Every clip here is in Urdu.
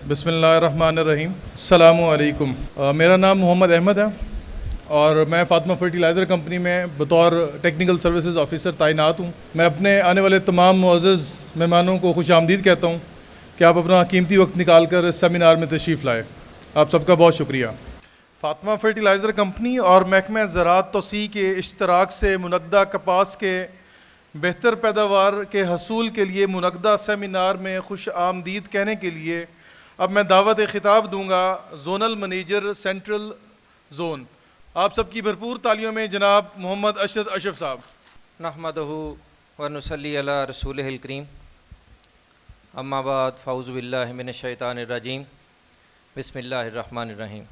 بسم اللہ الرحمن الرحیم. السلام علیکم. میرا نام محمد احمد ہے اور میں فاطمہ فرٹیلائزر کمپنی میں بطور ٹیکنیکل سروسز آفیسر تعینات ہوں. میں اپنے آنے والے تمام معزز مہمانوں کو خوش آمدید کہتا ہوں کہ آپ اپنا قیمتی وقت نکال کر اس سیمینار میں تشریف لائے. آپ سب کا بہت شکریہ. فاطمہ فرٹیلائزر کمپنی اور محکمہ زراعت توسیع کے اشتراک سے منعقدہ کپاس کے بہتر پیداوار کے حصول کے لیے منعقدہ سیمینار میں خوش آمدید کہنے کے لیے اب میں دعوت خطاب دوں گا زونل منیجر سینٹرل زون. آپ سب کی بھرپور تالیوں میں جناب محمد اشرف اشرف صاحب. نحمدہ ونصلی علی رسولہ الکریم. اما بعد فاعوذ باللہ من الشیطان الرجیم. بسم اللہ الرحمن الرحیم.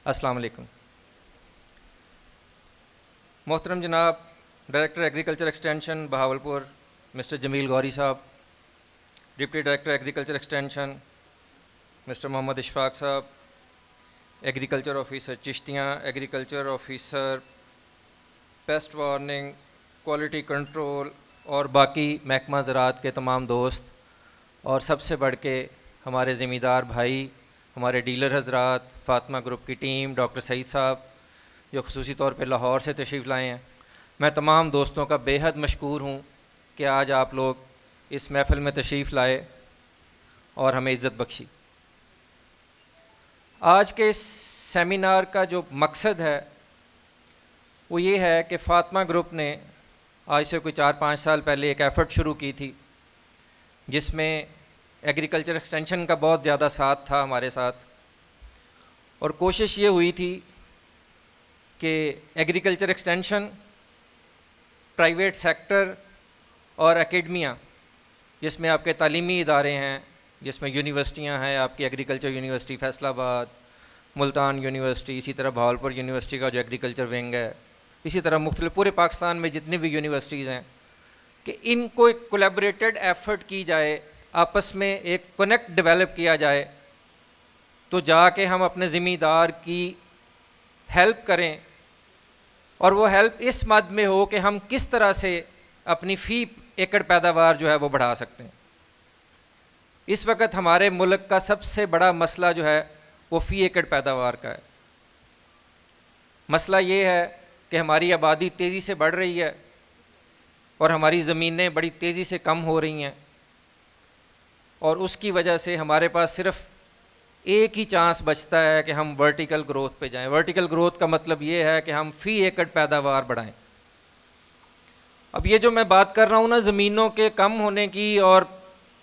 السلام علیکم. محترم جناب director agriculture extension Bahawalpur mister Jamil Ghauri صاحب، deputy director agriculture extension mister Muhammad Ashfaq صاحب، agriculture officer Chishtian, agriculture officer pest warning, quality control اور باقی محکمہ زراعت کے تمام دوست، اور سب سے بڑھ کے ہمارے ذمہ دار بھائی، ہمارے ڈیلر حضرات، فاطمہ گروپ کی ٹیم، ڈاکٹر سعید صاحب جو خصوصی طور پہ لاہور سے تشریف لائے ہیں. میں تمام دوستوں کا بے حد مشکور ہوں کہ آج آپ لوگ اس محفل میں تشریف لائے اور ہمیں عزت بخشی. آج کے اس سیمینار کا جو مقصد ہے وہ یہ ہے کہ فاطمہ گروپ نے آج سے کوئی 4-5 سال پہلے ایک ایفرٹ شروع کی تھی جس میں ایگریکلچر ایکسٹینشن کا بہت زیادہ ساتھ تھا ہمارے ساتھ، اور کوشش یہ ہوئی تھی کہ ایگریکلچر ایکسٹینشن، پرائیویٹ سیکٹر اور اکیڈمیا، جس میں آپ کے تعلیمی ادارے ہیں، جس میں یونیورسٹیاں ہیں، آپ کی ایگریکلچر یونیورسٹی فیصل آباد، ملتان یونیورسٹی، اسی طرح بہاولپور یونیورسٹی کا جو ایگریکلچر ونگ ہے، اسی طرح مختلف پورے پاکستان میں جتنی بھی یونیورسٹیز ہیں، کہ ان کو ایک کولیبریٹڈ ایفرٹ کی جائے، آپس میں ایک کنیکٹ ڈیولپ کیا جائے، تو جا کے ہم اپنے ذمہ دار کی ہیلپ کریں، اور وہ ہیلپ اس مد میں ہو کہ ہم کس طرح سے اپنی فی ایکڑ پیداوار جو ہے وہ بڑھا سکتے ہیں. اس وقت ہمارے ملک کا سب سے بڑا مسئلہ جو ہے وہ فی ایکڑ پیداوار کا ہے. مسئلہ یہ ہے کہ ہماری آبادی تیزی سے بڑھ رہی ہے اور ہماری زمینیں بڑی تیزی سے کم ہو رہی ہیں، اور اس کی وجہ سے ہمارے پاس صرف ایک ہی چانس بچتا ہے کہ ہم ورٹیکل گروتھ پہ جائیں. ورٹیکل گروتھ کا مطلب یہ ہے کہ ہم فی ایکڑ پیداوار بڑھائیں. اب یہ جو میں بات کر رہا ہوں نا زمینوں کے کم ہونے کی اور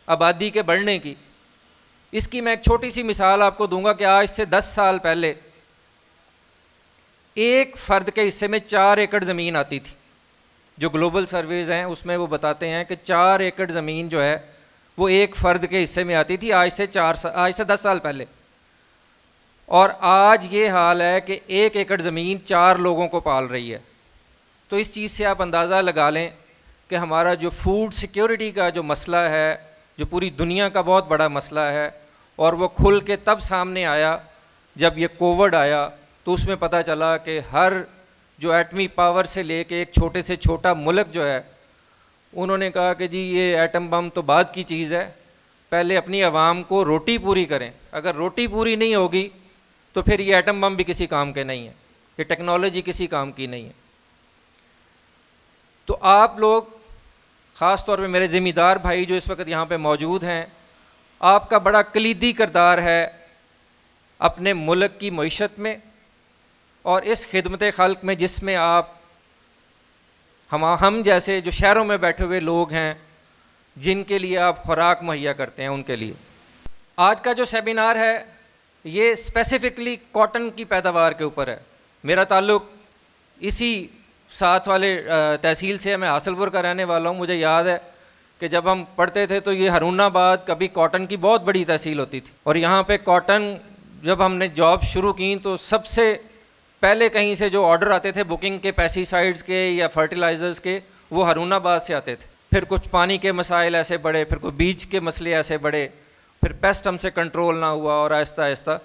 آبادی کے بڑھنے کی، اس کی میں ایک چھوٹی سی مثال آپ کو دوں گا کہ آج سے 10 سال پہلے ایک فرد کے حصے میں 4 ایکڑ زمین آتی تھی. جو گلوبل سرویز ہیں اس میں وہ بتاتے ہیں کہ 4 ایکڑ زمین جو ہے وہ ایک فرد کے حصے میں آتی تھی آج سے 10 سال پہلے. اور آج یہ حال ہے کہ 1 ایکڑ زمین 4 لوگوں کو پال رہی ہے. تو اس چیز سے آپ اندازہ لگا لیں کہ ہمارا جو فوڈ سیکیورٹی کا جو مسئلہ ہے، جو پوری دنیا کا بہت بڑا مسئلہ ہے، اور وہ کھل کے تب سامنے آیا جب یہ کووڈ آیا. تو اس میں پتہ چلا کہ ہر جو ایٹمی پاور سے لے کے ایک چھوٹے سے چھوٹا ملک جو ہے، انہوں نے کہا کہ جی یہ ایٹم بم تو بعد کی چیز ہے، پہلے اپنی عوام کو روٹی پوری کریں. اگر روٹی پوری نہیں ہوگی تو پھر یہ ایٹم بم بھی کسی کام کے نہیں ہے، یہ ٹیکنالوجی کسی کام کی نہیں ہے. تو آپ لوگ، خاص طور پہ میرے ذمہ دار بھائی جو اس وقت یہاں پہ موجود ہیں، آپ کا بڑا کلیدی کردار ہے اپنے ملک کی معیشت میں اور اس خدمت خلق میں جس میں آپ ہم جیسے جو شہروں میں بیٹھے ہوئے لوگ ہیں جن کے لیے آپ خوراک مہیا کرتے ہیں ان کے لیے. آج کا جو سیمینار ہے یہ اسپیسیفکلی کاٹن کی پیداوار کے اوپر ہے. میرا تعلق اسی ساتھ والے تحصیل سے ہے، میں حاصل پور کا رہنے والا ہوں. مجھے یاد ہے کہ جب ہم پڑھتے تھے تو یہ ہارون آباد کبھی کاٹن کی بہت بڑی تحصیل ہوتی تھی، اور یہاں پہ کاٹن جب ہم نے جاب شروع کی تو سب سے پہلے کہیں سے جو آرڈر آتے تھے بکنگ کے، پیسٹی سائڈز کے یا فرٹیلائزرز کے، وہ ہارون آباد سے آتے تھے. پھر کچھ پانی کے مسائل ایسے بڑھے، پھر کوئی بیج کے مسئلے ایسے بڑھے، پھر پیسٹ ہم سے کنٹرول نہ ہوا اور آہستہ آہستہ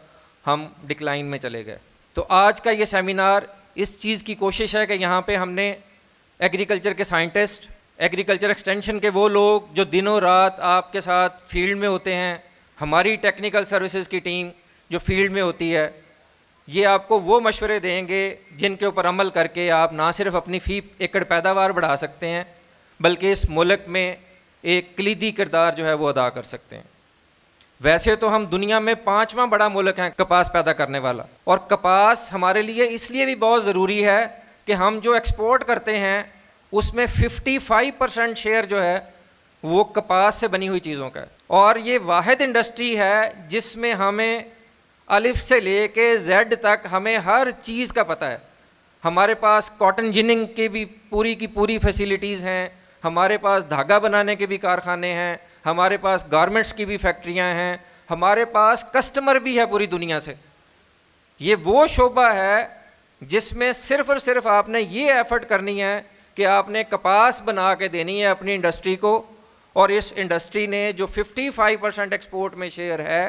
ہم ڈکلائن میں چلے گئے. تو آج کا یہ سیمینار اس چیز کی کوشش ہے کہ یہاں پہ ہم نے ایگریکلچر کے سائنٹسٹ، ایگریکلچر ایکسٹینشن کے وہ لوگ جو دنوں رات آپ کے ساتھ فیلڈ میں ہوتے ہیں، ہماری ٹیکنیکل سروسز کی ٹیم جو فیلڈ میں ہوتی ہے یہ آپ کو وہ مشورے دیں گے جن کے اوپر عمل کر کے آپ نہ صرف اپنی فی ایکڑ پیداوار بڑھا سکتے ہیں بلکہ اس ملک میں ایک کلیدی کردار جو ہے وہ ادا کر سکتے ہیں. ویسے تو ہم دنیا میں 5واں بڑا ملک ہیں کپاس پیدا کرنے والا, اور کپاس ہمارے لیے اس لیے بھی بہت ضروری ہے کہ ہم جو ایکسپورٹ کرتے ہیں اس میں 55% شیئر جو ہے وہ کپاس سے بنی ہوئی چیزوں کا ہے, اور یہ واحد انڈسٹری ہے جس میں ہمیں الف سے لے کے زیڈ تک ہمیں ہر چیز کا پتہ ہے. ہمارے پاس کاٹن جننگ کی بھی پوری فیسیلیٹیز ہیں, ہمارے پاس دھاگا بنانے کے بھی کارخانے ہیں, ہمارے پاس گارمنٹس کی بھی فیکٹریاں ہیں, ہمارے پاس کسٹمر بھی ہے پوری دنیا سے. یہ وہ شعبہ ہے جس میں صرف اور صرف آپ نے یہ ایفرٹ کرنی ہے کہ آپ نے کپاس بنا کے دینی ہے اپنی انڈسٹری کو, اور اس انڈسٹری نے جو 55% ایکسپورٹ میں شیئر ہے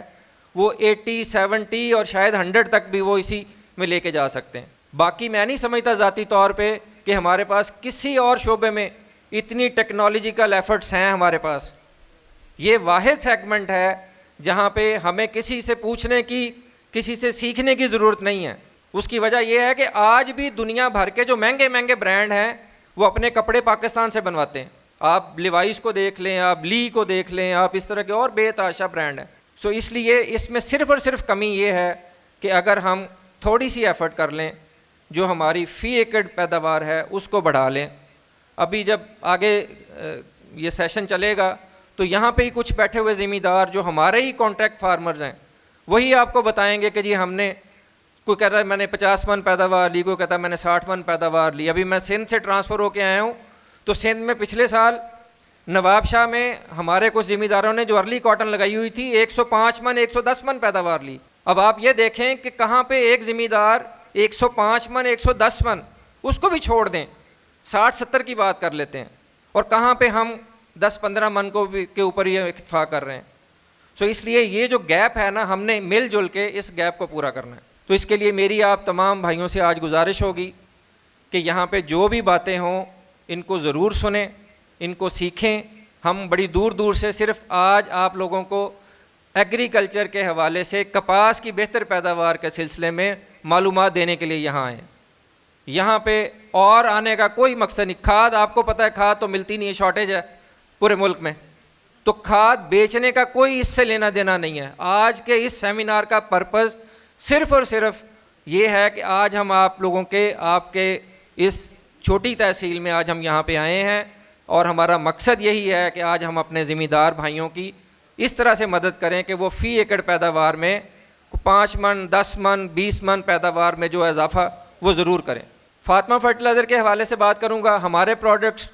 وہ 80, 70 اور شاید 100 تک بھی وہ اسی میں لے کے جا سکتے ہیں. باقی میں نہیں سمجھتا ذاتی طور پہ کہ ہمارے پاس کسی اور شعبے میں اتنی ٹیکنالوجیکل ایفرٹس ہیں ہمارے پاس. یہ واحد سیگمنٹ ہے جہاں پہ ہمیں کسی سے پوچھنے کی, کسی سے سیکھنے کی ضرورت نہیں ہے. اس کی وجہ یہ ہے کہ آج بھی دنیا بھر کے جو مہنگے برانڈ ہیں وہ اپنے کپڑے پاکستان سے بنواتے ہیں. آپ لیوائز کو دیکھ لیں, آپ لی کو دیکھ لیں, آپ اس طرح کے اور بے تحاشا برانڈ ہیں. سو اس لیے اس میں صرف اور صرف کمی یہ ہے کہ اگر ہم تھوڑی سی ایفرٹ کر لیں, جو ہماری فی ایکڑ پیداوار ہے اس کو بڑھا لیں. ابھی جب آگے یہ سیشن چلے گا تو یہاں پہ ہی کچھ بیٹھے ہوئے ذمہ دار جو ہمارے ہی کانٹریکٹ فارمرز ہیں وہی آپ کو بتائیں گے کہ جی ہم نے, کوئی کہتا ہے میں نے 50 من پیداوار لی, کوئی کہتا ہے میں نے 60 من پیداوار لی. ابھی میں سندھ سے ٹرانسفر ہو کے آیا ہوں تو سندھ میں پچھلے سال نواب شاہ میں ہمارے کچھ ذمہ داروں نے جو ارلی کاٹن لگائی ہوئی تھی 105 من 110 من پیداوار لی. اب آپ یہ دیکھیں کہ کہاں پہ ایک ذمہ دار 105 من 110 من اس کو بھی چھوڑ دیں, 60-70 کی بات کر لیتے ہیں, اور کہاں پہ ہم 10-15 من کو بھی کے اوپر یہ اکتفا کر رہے ہیں. سو اس لیے یہ جو گیپ ہے نا, ہم نے مل جل کے اس گیپ کو پورا کرنا ہے. تو اس کے لیے میری آپ تمام بھائیوں سے آج گزارش ہوگی کہ یہاں پہ جو بھی باتیں ہوں ان کو ضرور سنیں, ان کو سیکھیں. ہم بڑی دور دور سے صرف آج آپ لوگوں کو ایگریکلچر کے حوالے سے کپاس کی بہتر پیداوار کے سلسلے میں معلومات دینے کے لیے یہاں آئے. یہاں پہ اور آنے کا کوئی مقصد نہیں. کھاد آپ کو پتہ ہے کھاد تو ملتی نہیں ہے, شارٹیج ہے پورے ملک میں, تو کھاد بیچنے کا کوئی اس سے لینا دینا نہیں ہے. آج کے اس سیمینار کا پرپز صرف اور صرف یہ ہے کہ آج ہم آپ لوگوں کے, آپ کے اس چھوٹی تحصیل میں آج ہم یہاں پہ آئے ہیں, اور ہمارا مقصد یہی ہے کہ آج ہم اپنے ذمہ دار بھائیوں کی اس طرح سے مدد کریں کہ وہ فی ایکڑ پیداوار میں 5 من 10 من 20 من پیداوار میں جو اضافہ وہ ضرور کریں. فاطمہ فرٹیلائزر کے حوالے سے بات کروں گا. ہمارے پروڈکٹس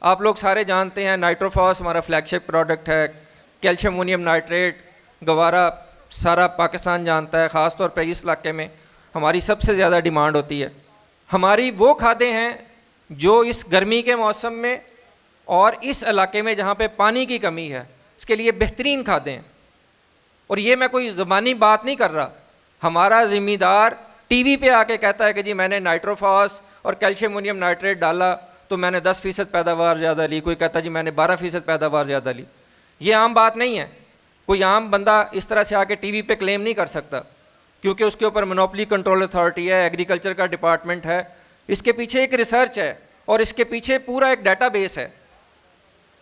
آپ لوگ سارے جانتے ہیں, نائٹروفاس ہمارا فلیگ شپ پروڈکٹ ہے, کیلشیم امونیم نائٹریٹ, گوارا سارا پاکستان جانتا ہے, خاص طور پہ اس علاقے میں ہماری سب سے زیادہ ڈیمانڈ ہوتی ہے. ہماری وہ کھادیں ہیں جو اس گرمی کے موسم میں اور اس علاقے میں جہاں پہ پانی کی کمی ہے اس کے لیے بہترین کھادیں ہیں. اور یہ میں کوئی زبانی بات نہیں کر رہا, ہمارا ذمہ دار ٹی وی پہ آ کے کہتا ہے کہ جی میں نے نائٹروفاس اور کیلشیم امونیم نائٹریٹ ڈالا تو میں نے 10% پیداوار زیادہ لی, کوئی کہتا ہے جی میں نے 12% پیداوار زیادہ لی. یہ عام بات نہیں ہے. کوئی عام بندہ اس طرح سے آ کے ٹی وی پہ کلیم نہیں کر سکتا, کیونکہ اس کے اوپر مونوپلی کنٹرول اتھارٹی ہے, ایگریکلچر کا ڈپارٹمنٹ ہے, اس کے پیچھے ایک ریسرچ ہے اور اس کے پیچھے پورا ایک ڈیٹا بیس ہے.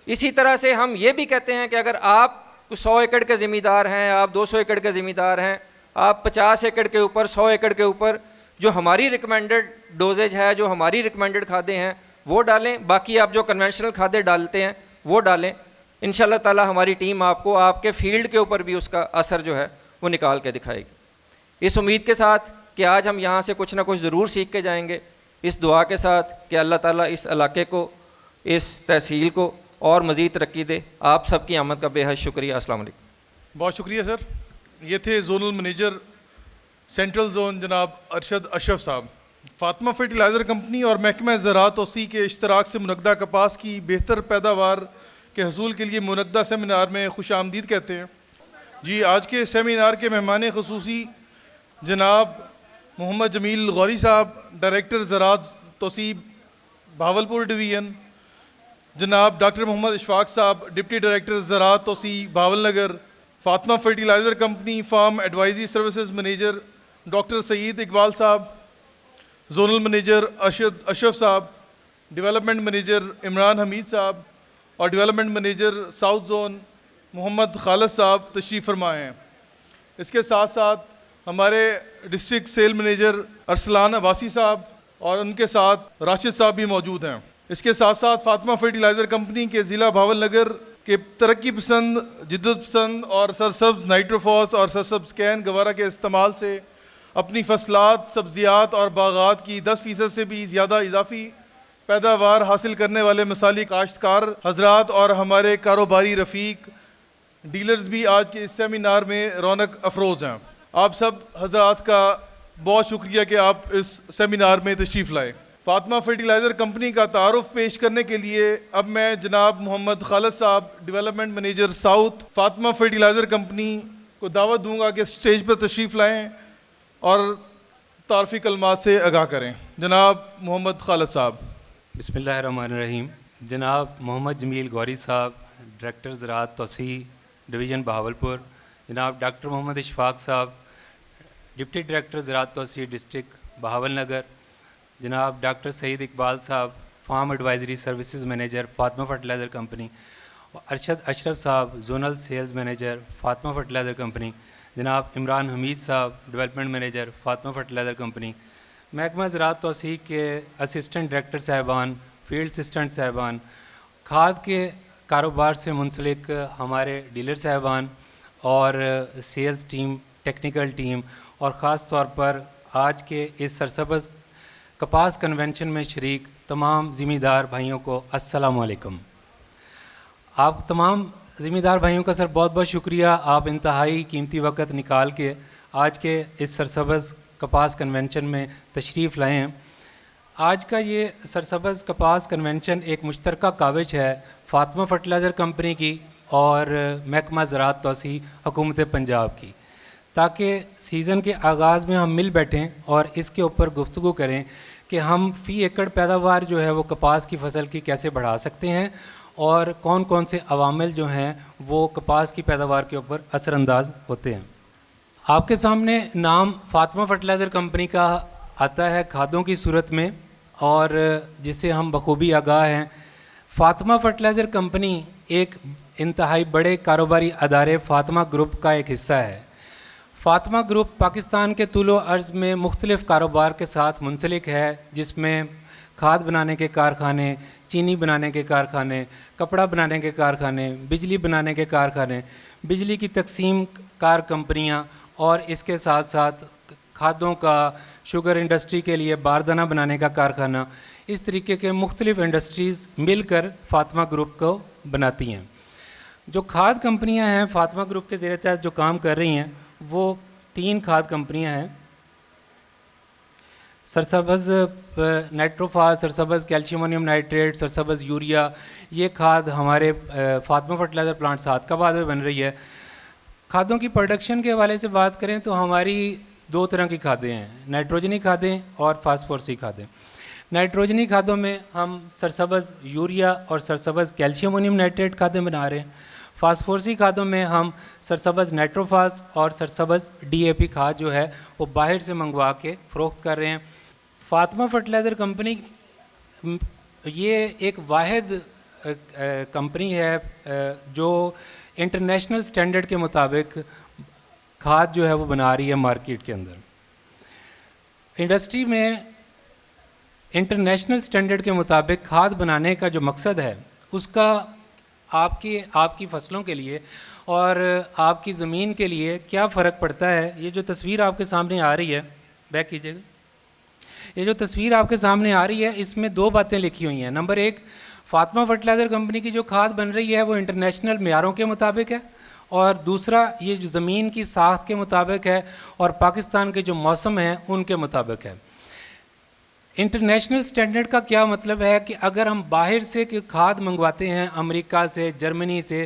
اسی طرح سے ہم یہ بھی کہتے ہیں کہ اگر آپ 100 ایکڑ کے ذمہ دار ہیں, آپ 200 ایکڑ کے ذمہ دار ہیں, آپ 50 ایکڑ کے اوپر 100 ایکڑ کے اوپر جو ہماری ریکمینڈڈ ڈوزیج ہے, جو ہماری ریکمینڈڈ کھادیں ہیں وہ ڈالیں. باقی آپ جو کنونشنل کھادیں ڈالتے ہیں وہ ڈالیں. انشاءاللہ تعالی ہماری ٹیم آپ کو آپ کے فیلڈ کے اوپر بھی اس کا اثر جو ہے وہ نکال کے دکھائے گی. اس امید کے ساتھ کہ آج ہم یہاں سے کچھ نہ کچھ ضرور سیکھ کے جائیں گے, اس دعا کے ساتھ کہ اللہ تعالیٰ اس علاقے کو, اس تحصیل کو اور مزید ترقی دے. آپ سب کی آمد کا بے حد شکریہ. السلام علیکم. بہت شکریہ سر. یہ تھے زونل منیجر سینٹرل زون جناب ارشد اشرف صاحب. فاطمہ فرٹیلائزر کمپنی اور محکمہ زراعت توسیع کے اشتراک سے منعقدہ کپاس کی بہتر پیداوار کے حصول کے لیے منعقدہ سیمینار میں خوش آمدید کہتے ہیں. جی آج کے سیمینار کے مہمان خصوصی جناب محمد جمیل غوری صاحب, ڈائریکٹر زراعت توسیع بہاولپور ڈویژن, جناب ڈاکٹر محمد اشفاق صاحب, ڈپٹی ڈائریکٹر زراعت توسیع Bahawalnagar, Fatima fertilizer company farm advisory services manager doctor Saeed Iqbal صاحب، زونل منیجر اشرف صاحب، ڈیولپمنٹ منیجر عمران حمید صاحب اور development manager south zone Muhammad Khalid sahab تشریف فرمائے ہیں۔ اس کے ساتھ ساتھ ہمارے district sale manager Arsalan Abbasi sahab اور ان کے ساتھ راشد صاحب بھی موجود ہیں۔ اس کے ساتھ ساتھ فاطمہ فرٹیلائزر کمپنی کے ضلع بھاول نگر کے ترقی پسند، جدت پسند اور سرسبز نائٹروفوس اور سرسبز کین گوارا کے استعمال سے اپنی فصلات، سبزیات اور باغات کی 10% سے بھی زیادہ اضافی پیداوار حاصل کرنے والے مثالی کاشتکار حضرات اور ہمارے کاروباری رفیق ڈیلرز بھی آج کے اس سیمینار میں رونق افروز ہیں۔ آپ سب حضرات کا بہت شکریہ کہ آپ اس سیمینار میں تشریف لائے۔ فاطمہ فرٹیلائزر کمپنی کا تعارف پیش کرنے کے لیے اب میں جناب محمد خالد صاحب، development manager south, Fatima fertilizer company کو دعوت دوں گا کہ اسٹیج پر تشریف لائیں اور تعارفی کلمات سے آگاہ کریں۔ جناب محمد خالد صاحب۔ بسم اللہ الرحمن الرحیم۔ جناب محمد جمیل گوری صاحب، ڈائریکٹر زراعت توسیع ڈویژن بہاولپور، جناب ڈاکٹر محمد اشفاق صاحب، ڈپٹی ڈائریکٹر زراعت توسیع ڈسٹرکٹ بہاول نگر، جناب ڈاکٹر سعید اقبال صاحب، farm advisory services manager Fatima fertilizer company, Arshad Ashraf صاحب، zonal sales manager Fatima fertilizer company, جناب عمران حمید صاحب، development manager Fatima fertilizer company, محکمہ زراعت توسیع کے اسسٹنٹ ڈائریکٹر صاحبان، فیلڈ اسسٹنٹ صاحبان، کھاد کے کاروبار سے منسلک ہمارے ڈیلر صاحبان اور سیلز ٹیم، ٹیکنیکل ٹیم، اور خاص طور پر آج کے اس سرسبز کپاس کنونشن میں شریک تمام ذمہ دار بھائیوں کو السلام علیکم۔ آپ تمام ذمہ دار بھائیوں کا سر بہت بہت شکریہ، آپ انتہائی قیمتی وقت نکال کے آج کے اس سرسبز کپاس کنونشن میں تشریف لائے ہیں۔ آج کا یہ سرسبز کپاس کنونشن ایک مشترکہ کاوش ہے فاطمہ فرٹیلائزر کمپنی کی اور محکمہ زراعت توسیع حکومت پنجاب کی، تاکہ سیزن کے آغاز میں ہم مل بیٹھیں اور اس کے اوپر گفتگو کریں کہ ہم فی ایکڑ پیداوار جو ہے وہ کپاس کی فصل کی کیسے بڑھا سکتے ہیں اور کون کون سے عوامل جو ہیں وہ کپاس کی پیداوار کے اوپر اثر انداز ہوتے ہیں۔ آپ کے سامنے نام فاطمہ فرٹیلائزر کمپنی کا آتا ہے کھادوں کی صورت میں، اور جس سے ہم بخوبی آگاہ ہیں۔ فاطمہ فرٹیلائزر کمپنی ایک انتہائی بڑے کاروباری ادارے فاطمہ گروپ کا ایک حصہ ہے۔ فاطمہ گروپ پاکستان کے طول و عرض میں مختلف کاروبار کے ساتھ منسلک ہے، جس میں کھاد بنانے کے کارخانے، چینی بنانے کے کارخانے، کپڑا بنانے کے کارخانے، بجلی بنانے کے کارخانے، بجلی کی تقسیم کار کمپنیاں، اور اس کے ساتھ ساتھ کھادوں کا، شوگر انڈسٹری کے لیے باردانہ بنانے کا کارخانہ، اس طریقے کے مختلف انڈسٹریز مل کر فاطمہ گروپ کو بناتی ہیں۔ جو کھاد کمپنیاں ہیں فاطمہ گروپ کے زیر تحت جو کام کر رہی ہیں وہ 3 کھاد کمپنیاں ہیں: سرسبز نائٹروفاس، سرسبز کیلشیم امونیم نائٹریٹ، سرسبز یوریا۔ یہ کھاد ہمارے فاطمہ فرٹیلائزر پلانٹ سعد آباد میں بن رہی ہے۔ کھادوں کی پروڈکشن کے حوالے سے بات کریں تو ہماری 2 طرح کی کھادیں ہیں، نائٹروجنی کھادیں اور فاسفورسی کھادیں۔ نائٹروجنی کھادوں میں ہم سرسبز یوریا اور سرسبز کیلشیم امونیم نائٹریٹ کھادیں بنا رہے ہیں۔ فاسفورسی کھادوں میں ہم سرسبز نائٹروفاس اور سرسبز ڈی اے پی کھاد جو ہے وہ باہر سے منگوا کے فروخت کر رہے ہیں۔ فاطمہ فرٹیلائزر کمپنی یہ ایک واحد کمپنی ہے جو انٹرنیشنل سٹینڈرڈ کے مطابق کھاد جو ہے وہ بنا رہی ہے مارکیٹ کے اندر۔ انڈسٹری میں انٹرنیشنل سٹینڈرڈ کے مطابق کھاد بنانے کا جو مقصد ہے اس کا آپ کی فصلوں کے لیے اور آپ کی زمین کے لیے کیا فرق پڑتا ہے، یہ جو تصویر آپ کے سامنے آ رہی ہے، بیک کیجیے گا، یہ جو تصویر آپ کے سامنے آ رہی ہے اس میں 2 باتیں لکھی ہوئی ہیں۔ نمبر 1، فاطمہ فرٹیلائزر کمپنی کی جو کھاد بن رہی ہے وہ انٹرنیشنل معیاروں کے مطابق ہے، اور دوسرا یہ جو زمین کی ساخت کے مطابق ہے اور پاکستان کے جو موسم ہیں ان کے مطابق ہے۔ انٹرنیشنل سٹینڈرڈ کا کیا مطلب ہے کہ اگر ہم باہر سے کھاد منگواتے ہیں، امریکہ سے، جرمنی سے،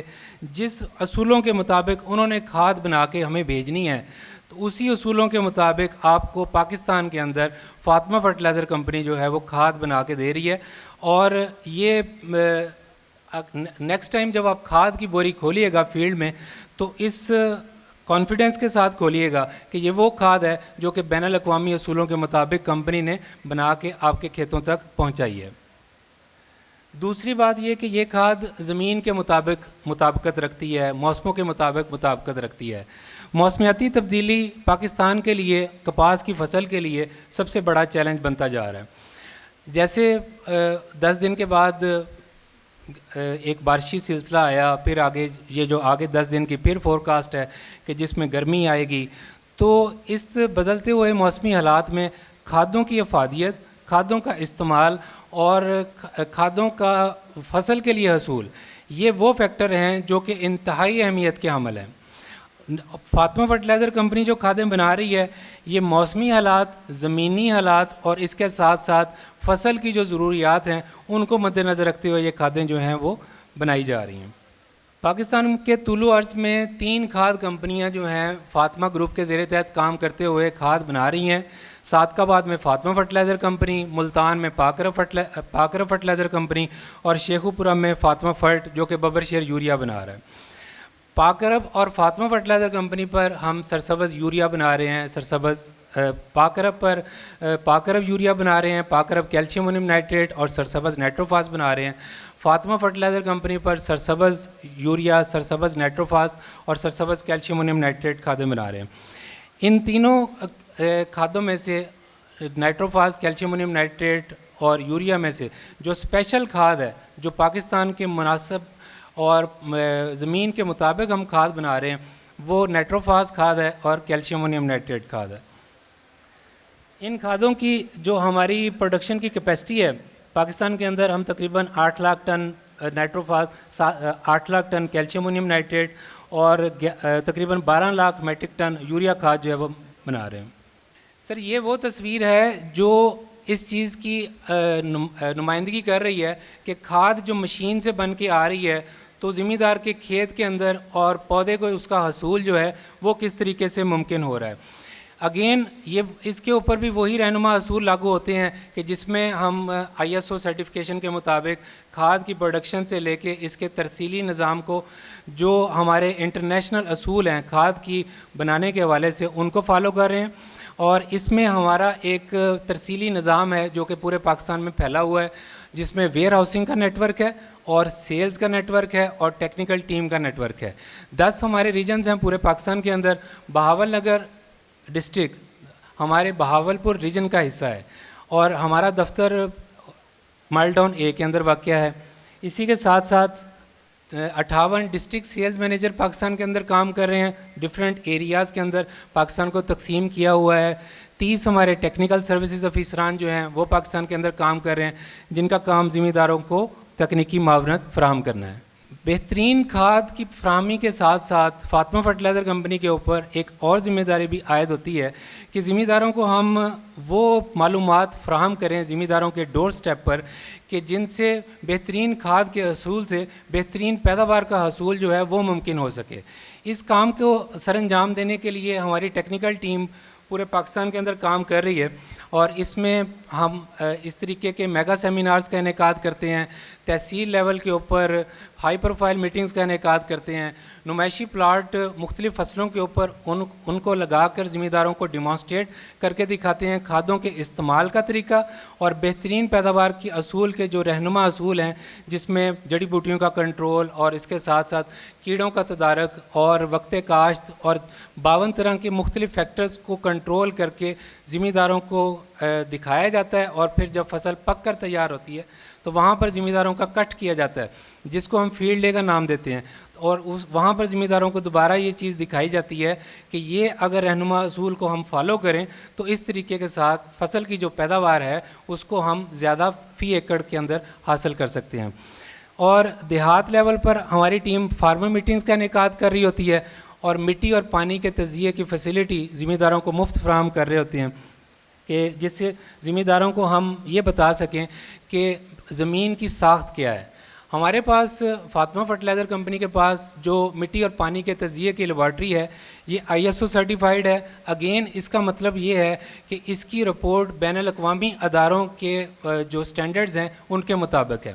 جس اصولوں کے مطابق انہوں نے کھاد بنا کے ہمیں بھیجنی ہے، تو اسی اصولوں کے مطابق آپ کو پاکستان کے اندر فاطمہ فرٹیلائزر کمپنی جو ہے وہ کھاد بنا کے دے رہی ہے، اور یہ نیکسٹ ٹائم جب آپ کھاد کی بوری کھولیے گا فیلڈ میں تو اس کانفیڈنس کے ساتھ کھولیے گا کہ یہ وہ کھاد ہے جو کہ بین الاقوامی اصولوں کے مطابق کمپنی نے بنا کے آپ کے کھیتوں تک پہنچائی ہے. دوسری بات یہ کہ یہ کھاد زمین کے مطابقت رکھتی ہے, موسموں کے مطابقت رکھتی ہے. موسمیاتی تبدیلی پاکستان کے لیے کپاس کی فصل کے لیے سب سے بڑا چیلنج بنتا جا رہا ہے. جیسے 10 دن کے بعد ایک بارشی سلسلہ آیا, پھر آگے یہ جو آگے 10 دن کی پھر فور کاسٹ ہے کہ جس میں گرمی آئے گی, تو اس بدلتے ہوئے موسمی حالات میں کھادوں کی افادیت, کھادوں کا استعمال اور کھادوں کا فصل کے لیے حصول, یہ وہ فیکٹر ہیں جو کہ انتہائی اہمیت کے حامل ہیں. فاطمہ فرٹیلائزر کمپنی جو کھادیں بنا رہی ہے یہ موسمی حالات, زمینی حالات اور اس کے ساتھ ساتھ فصل کی جو ضروریات ہیں ان کو مد نظر رکھتے ہوئے یہ کھادیں جو ہیں وہ بنائی جا رہی ہیں. پاکستان کے طول و عرض میں 3 کھاد کمپنیاں جو ہیں فاطمہ گروپ کے زیر تحت کام کرتے ہوئے کھاد بنا رہی ہیں. صادق آباد میں فاطمہ فرٹیلائزر کمپنی, ملتان میں پاکرب فرٹیلائزر کمپنی اور شیخو پورہ میں فاطمہ فرٹ جو کہ ببر شیر یوریا بنا رہا ہے. پاکرب اور فاطمہ فرٹیلائزر کمپنی پر ہم سرسبز یوریا بنا رہے ہیں, پاکرب پر پاکرب یوریا بنا رہے ہیں, پاکرب کیلشیم امونیم نائٹریٹ اور سرسبز نائٹروفاس بنا رہے ہیں. فاطمہ فرٹیلائزر کمپنی پر سرسبز یوریا, سرسبز نائٹروفاس اور سرسبز کیلشیم امونیم نائٹریٹ کھادیں بنا رہے ہیں. ان تینوں کھادوں میں سے نائٹروفاس, کیلشیم امونیم نائٹریٹ اور یوریا میں سے جو اسپیشل کھاد ہے جو پاکستان کے مناسب اور زمین کے مطابق ہم کھاد بنا رہے ہیں وہ نائٹروفاس کھاد ہے اور کیلشیم امونیم نائٹریٹ کھاد ہے. ان کھادوں کی جو ہماری پروڈکشن کی کیپیسٹی ہے پاکستان کے اندر, ہم تقریباً 8 lakh ton nitrophos, 8 lakh ton calcium ammonium nitrate اور تقریباً 12 لاکھ میٹرک ٹن یوریا کھاد جو ہے وہ بنا رہے ہیں. سر یہ وہ تصویر ہے جو اس چیز کی نمائندگی کر رہی ہے کہ کھاد جو مشین سے بن کے آ رہی ہے تو ذمہ دار کے کھیت کے اندر اور پودے کو اس کا حصول جو ہے وہ کس طریقے سے ممکن ہو رہا ہے. اگین یہ اس کے اوپر بھی وہی رہنما اصول لاگو ہوتے ہیں کہ جس میں ہم ISO سرٹیفکیشن کے مطابق کھاد کی پروڈکشن سے لے کے اس کے ترسیلی نظام کو جو ہمارے انٹرنیشنل اصول ہیں کھاد کی بنانے کے حوالے سے ان کو فالو کر رہے ہیں. اور اس میں ہمارا ایک ترسیلی نظام ہے جو کہ پورے پاکستان میں پھیلا ہوا ہے, جس میں ویئر ہاؤسنگ کا نیٹ ورک ہے اور سیلز کا نیٹ ورک ہے اور ٹیکنیکل ٹیم کا نیٹ ورک ہے. 10 ہمارے ریجنز ہیں پورے پاکستان کے اندر. بہاول نگر ڈسٹرکٹ ہمارے بہاولپور ریجن کا حصہ ہے اور ہمارا دفتر مائل ٹاؤن A کے اندر واقع ہے. اسی کے ساتھ ساتھ 58 ڈسٹرکٹ سیلز مینیجر پاکستان کے اندر کام کر رہے ہیں, ڈفرینٹ ایریاز کے اندر پاکستان کو تقسیم کیا ہوا ہے. 30 ہمارے ٹیکنیکل سروسز افیسران جو ہیں وہ پاکستان کے اندر کام کر رہے ہیں جن کا کام ذمہ داروں کو تکنیکی معاونت فراہم کرنا ہے. بہترین کھاد کی فراہمی کے ساتھ ساتھ فاطمہ فرٹیلائزر کمپنی کے اوپر ایک اور ذمہ داری بھی عائد ہوتی ہے کہ ذمہ داروں کو ہم وہ معلومات فراہم کریں ذمہ داروں کے ڈور سٹیپ پر کہ جن سے بہترین کھاد کے حصول سے بہترین پیداوار کا حصول جو ہے وہ ممکن ہو سکے. اس کام کو سر انجام دینے کے لیے ہماری ٹیکنیکل ٹیم پورے پاکستان کے اندر کام کر رہی ہے اور اس میں ہم اس طریقے کے میگا سیمینارز کا انعقاد کرتے ہیں, تحصیل لیول کے اوپر ہائی پروفائل میٹنگز کا انعقاد کرتے ہیں, نمائشی پلاٹ مختلف فصلوں کے اوپر ان کو لگا کر ذمہ داروں کو ڈیمانسٹریٹ کر کے دکھاتے ہیں کھادوں کے استعمال کا طریقہ اور بہترین پیداوار کی اصول کے جو رہنما اصول ہیں جس میں جڑی بوٹیوں کا کنٹرول اور اس کے ساتھ ساتھ کیڑوں کا تدارک اور وقت کاشت اور 52 طرح کے مختلف فیکٹرز کو کنٹرول کر کے ذمہ داروں کو دکھایا جاتا ہے. اور پھر جب فصل پک کر تیار ہوتی ہے تو وہاں پر ذمہ داروں کا کٹ کیا جاتا ہے جس کو ہم فیلڈ ڈے کا نام دیتے ہیں اور وہاں پر ذمہ داروں کو دوبارہ یہ چیز دکھائی جاتی ہے کہ یہ اگر رہنما اصول کو ہم فالو کریں تو اس طریقے کے ساتھ فصل کی جو پیداوار ہے اس کو ہم زیادہ فی ایکڑ کے اندر حاصل کر سکتے ہیں. اور دیہات لیول پر ہماری ٹیم فارمر میٹنگز کا انعقاد کر رہی ہوتی ہے اور مٹی اور پانی کے تجزیے کی فیسلٹی ذمہ داروں کو مفت فراہم کر رہے ہوتے ہیں کہ جس سے ذمہ داروں کو ہم یہ بتا سکیں کہ زمین کی ساخت کیا ہے. ہمارے پاس فاطمہ فرٹیلائزر کمپنی کے پاس جو مٹی اور پانی کے تجزیے کی لیبارٹری ہے یہ ISO سرٹیفائیڈ ہے. اگین اس کا مطلب یہ ہے کہ اس کی رپورٹ بین الاقوامی اداروں کے جو سٹینڈرڈز ہیں ان کے مطابق ہے.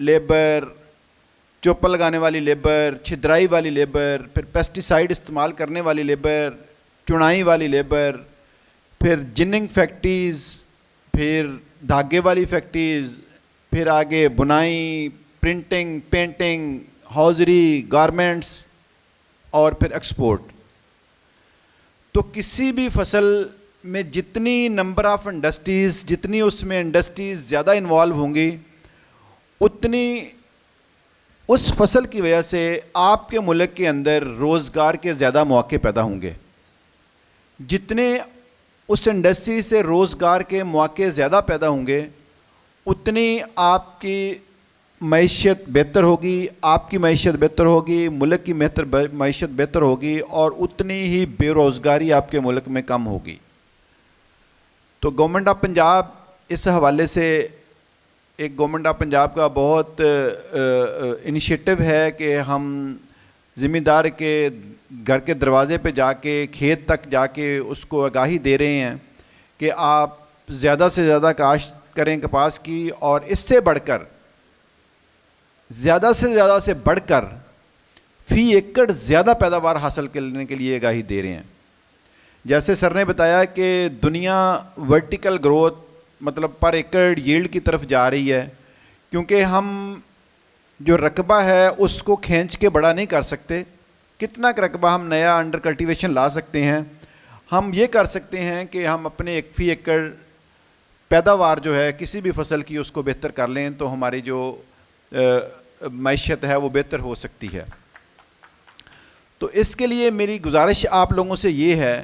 لیبر, چوپا لگانے والی لیبر, چھدرائی والی لیبر, پھر پیسٹیسائڈ استعمال کرنے والی لیبر, چنائی والی لیبر, پھر جننگ فیکٹریز, پھر دھاگے والی فیکٹریز, پھر آگے بنائی, پرنٹنگ, پینٹنگ, ہاؤزری, گارمنٹس, اور پھر ایکسپورٹ. تو کسی بھی فصل میں جتنی نمبر آف انڈسٹریز, جتنی اس میں انڈسٹریز زیادہ انوالو ہوں گی, اتنی اس فصل کی وجہ سے آپ کے ملک کے اندر روزگار کے زیادہ مواقع پیدا ہوں گے. جتنے اس انڈسٹری سے روزگار کے مواقع زیادہ پیدا ہوں گے, اتنی آپ کی معیشت بہتر ہوگی, آپ کی معیشت بہتر ہوگی, ملک کی معیشت بہتر ہوگی, اور اتنی ہی بے روزگاری آپ کے ملک میں کم ہوگی. تو گورنمنٹ آف پنجاب اس حوالے سے ایک گورنمنٹ آف پنجاب کا بہت انیشیٹو ہے کہ ہم زمیندار کے گھر کے دروازے پہ جا کے, کھیت تک جا کے اس کو آگاہی دے رہے ہیں کہ آپ زیادہ سے زیادہ کاشت کریں کپاس کی, اور اس سے بڑھ کر زیادہ سے بڑھ کر فی ایکڑ زیادہ پیداوار حاصل کرنے کے لیے آگاہی دے رہے ہیں. جیسے سر نے بتایا کہ دنیا ورٹیکل گروتھ مطلب پر ایکڑ ییلڈ کی طرف جا رہی ہے, کیونکہ ہم جو رقبہ ہے اس کو کھینچ کے بڑا نہیں کر سکتے. کتنا رقبہ ہم نیا انڈر کلٹیویشن لا سکتے ہیں؟ ہم یہ کر سکتے ہیں کہ ہم اپنے ایک فی ایکڑ پیداوار جو ہے کسی بھی فصل کی اس کو بہتر کر لیں, تو ہماری جو معیشت ہے وہ بہتر ہو سکتی ہے. تو اس کے لیے میری گزارش آپ لوگوں سے یہ ہے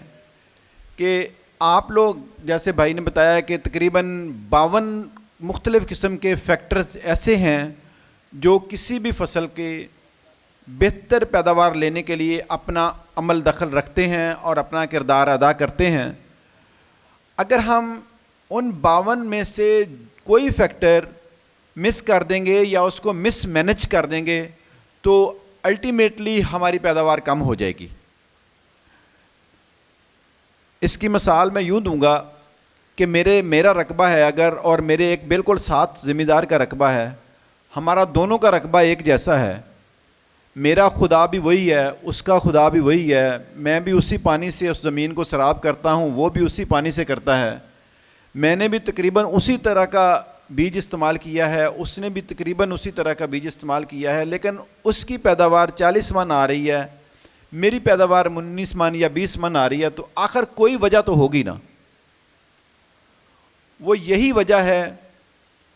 کہ آپ لوگ, جیسے بھائی نے بتایا کہ تقریباً 52 مختلف قسم کے فیکٹرز ایسے ہیں جو کسی بھی فصل کے بہتر پیداوار لینے کے لیے اپنا عمل دخل رکھتے ہیں اور اپنا کردار ادا کرتے ہیں. اگر ہم ان 52 میں سے کوئی فیکٹر مس کر دیں گے یا اس کو مس مینج کر دیں گے تو الٹیمیٹلی ہماری پیداوار کم ہو جائے گی. اس کی مثال میں یوں دوں گا کہ میرا رقبہ ہے اگر, اور میرے ایک بالکل ساتھ زمیندار کا رقبہ ہے, ہمارا دونوں کا رقبہ ایک جیسا ہے, میرا خدا بھی وہی ہے, اس کا خدا بھی وہی ہے, میں بھی اسی پانی سے اس زمین کو سیراب کرتا ہوں, وہ بھی اسی پانی سے کرتا ہے, میں نے بھی تقریباً اسی طرح کا بیج استعمال کیا ہے, اس نے بھی تقریباً اسی طرح کا بیج استعمال کیا ہے, لیکن اس کی پیداوار 40 من آ رہی ہے, میری پیداوار 19 من یا 20 من آ رہی ہے. تو آخر کوئی وجہ تو ہوگی نا. وہ یہی وجہ ہے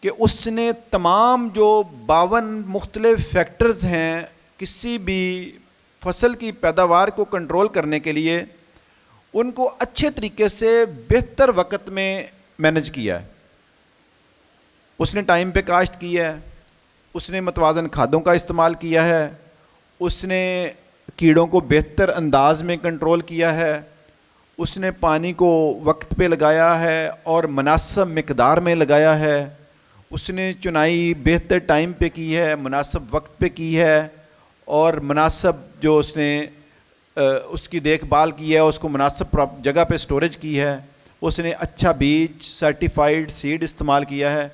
کہ اس نے تمام جو 52 مختلف فیکٹرز ہیں کسی بھی فصل کی پیداوار کو کنٹرول کرنے کے لیے, ان کو اچھے طریقے سے بہتر وقت میں مینج کیا ہے. اس نے ٹائم پہ کاشت کی ہے, اس نے متوازن کھادوں کا استعمال کیا ہے, اس نے کیڑوں کو بہتر انداز میں کنٹرول کیا ہے, اس نے پانی کو وقت پہ لگایا ہے اور مناسب مقدار میں لگایا ہے, اس نے چنائی بہتر ٹائم پہ کی ہے, مناسب وقت پہ کی ہے, اور مناسب جو اس نے اس کی دیکھ بھال کی ہے, اس کو مناسب جگہ پہ سٹوریج کی ہے, اس نے اچھا بیج سرٹیفائیڈ سیڈ استعمال کیا ہے.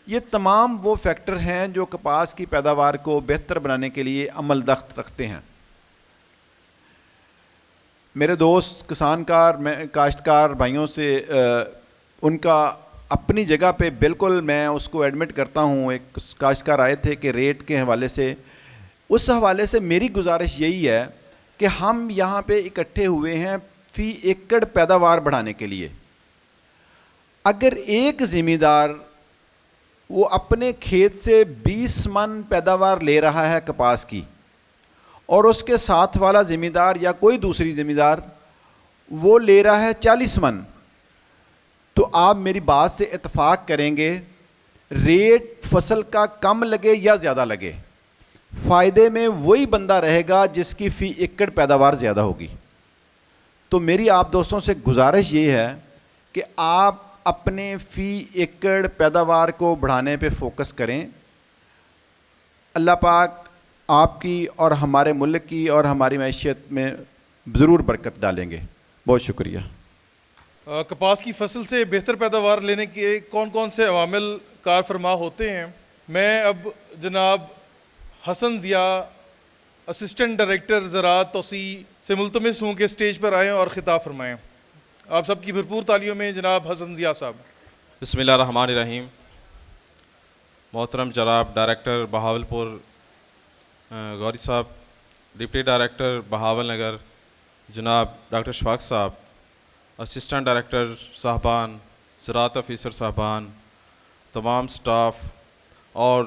یہ تمام وہ فیکٹر ہیں جو کپاس کی پیداوار کو بہتر بنانے کے لیے عمل دخل رکھتے ہیں. میرے دوست کاشتکار بھائیوں سے ان کا اپنی جگہ پہ بالکل میں اس کو ایڈمٹ کرتا ہوں. ایک کاشتکار آئے تھے کہ ریٹ کے حوالے سے, اس حوالے سے میری گزارش یہی ہے کہ ہم یہاں پہ اکٹھے ہوئے ہیں فی ایکڑ پیداوار بڑھانے کے لیے. اگر ایک زمیندار وہ اپنے کھیت سے 20 من پیداوار لے رہا ہے کپاس کی, اور اس کے ساتھ والا زمیندار یا کوئی دوسری زمیندار وہ لے رہا ہے 40 من, تو آپ میری بات سے اتفاق کریں گے ریٹ فصل کا کم لگے یا زیادہ لگے, فائدے میں وہی بندہ رہے گا جس کی فی ایکڑ پیداوار زیادہ ہوگی. تو میری آپ دوستوں سے گزارش یہ ہے کہ آپ اپنے فی ایکڑ پیداوار کو بڑھانے پہ فوکس کریں. اللہ پاک آپ کی اور ہمارے ملک کی اور ہماری معیشت میں ضرور برکت ڈالیں گے. بہت شکریہ. کپاس کی فصل سے بہتر پیداوار لینے کے کون کون سے عوامل کار فرما ہوتے ہیں؟ میں اب جناب حسن ضیاء اسسٹنٹ ڈائریکٹر زراعت توسیع سے ملتمس ہوں کہ اسٹیج پر آئیں اور خطاب فرمائیں. آپ سب کی بھرپور تالیوں میں جناب حسن ضیاء صاحب. بسم اللہ الرحمن الرحیم. محترم جناب ڈائریکٹر بہاولپور غوری صاحب، ڈپٹی ڈائریکٹر بہاول نگر جناب ڈاکٹر اشفاق صاحب، اسسٹنٹ ڈائریکٹر صاحبان، زراعت آفیسر صاحبان، تمام سٹاف اور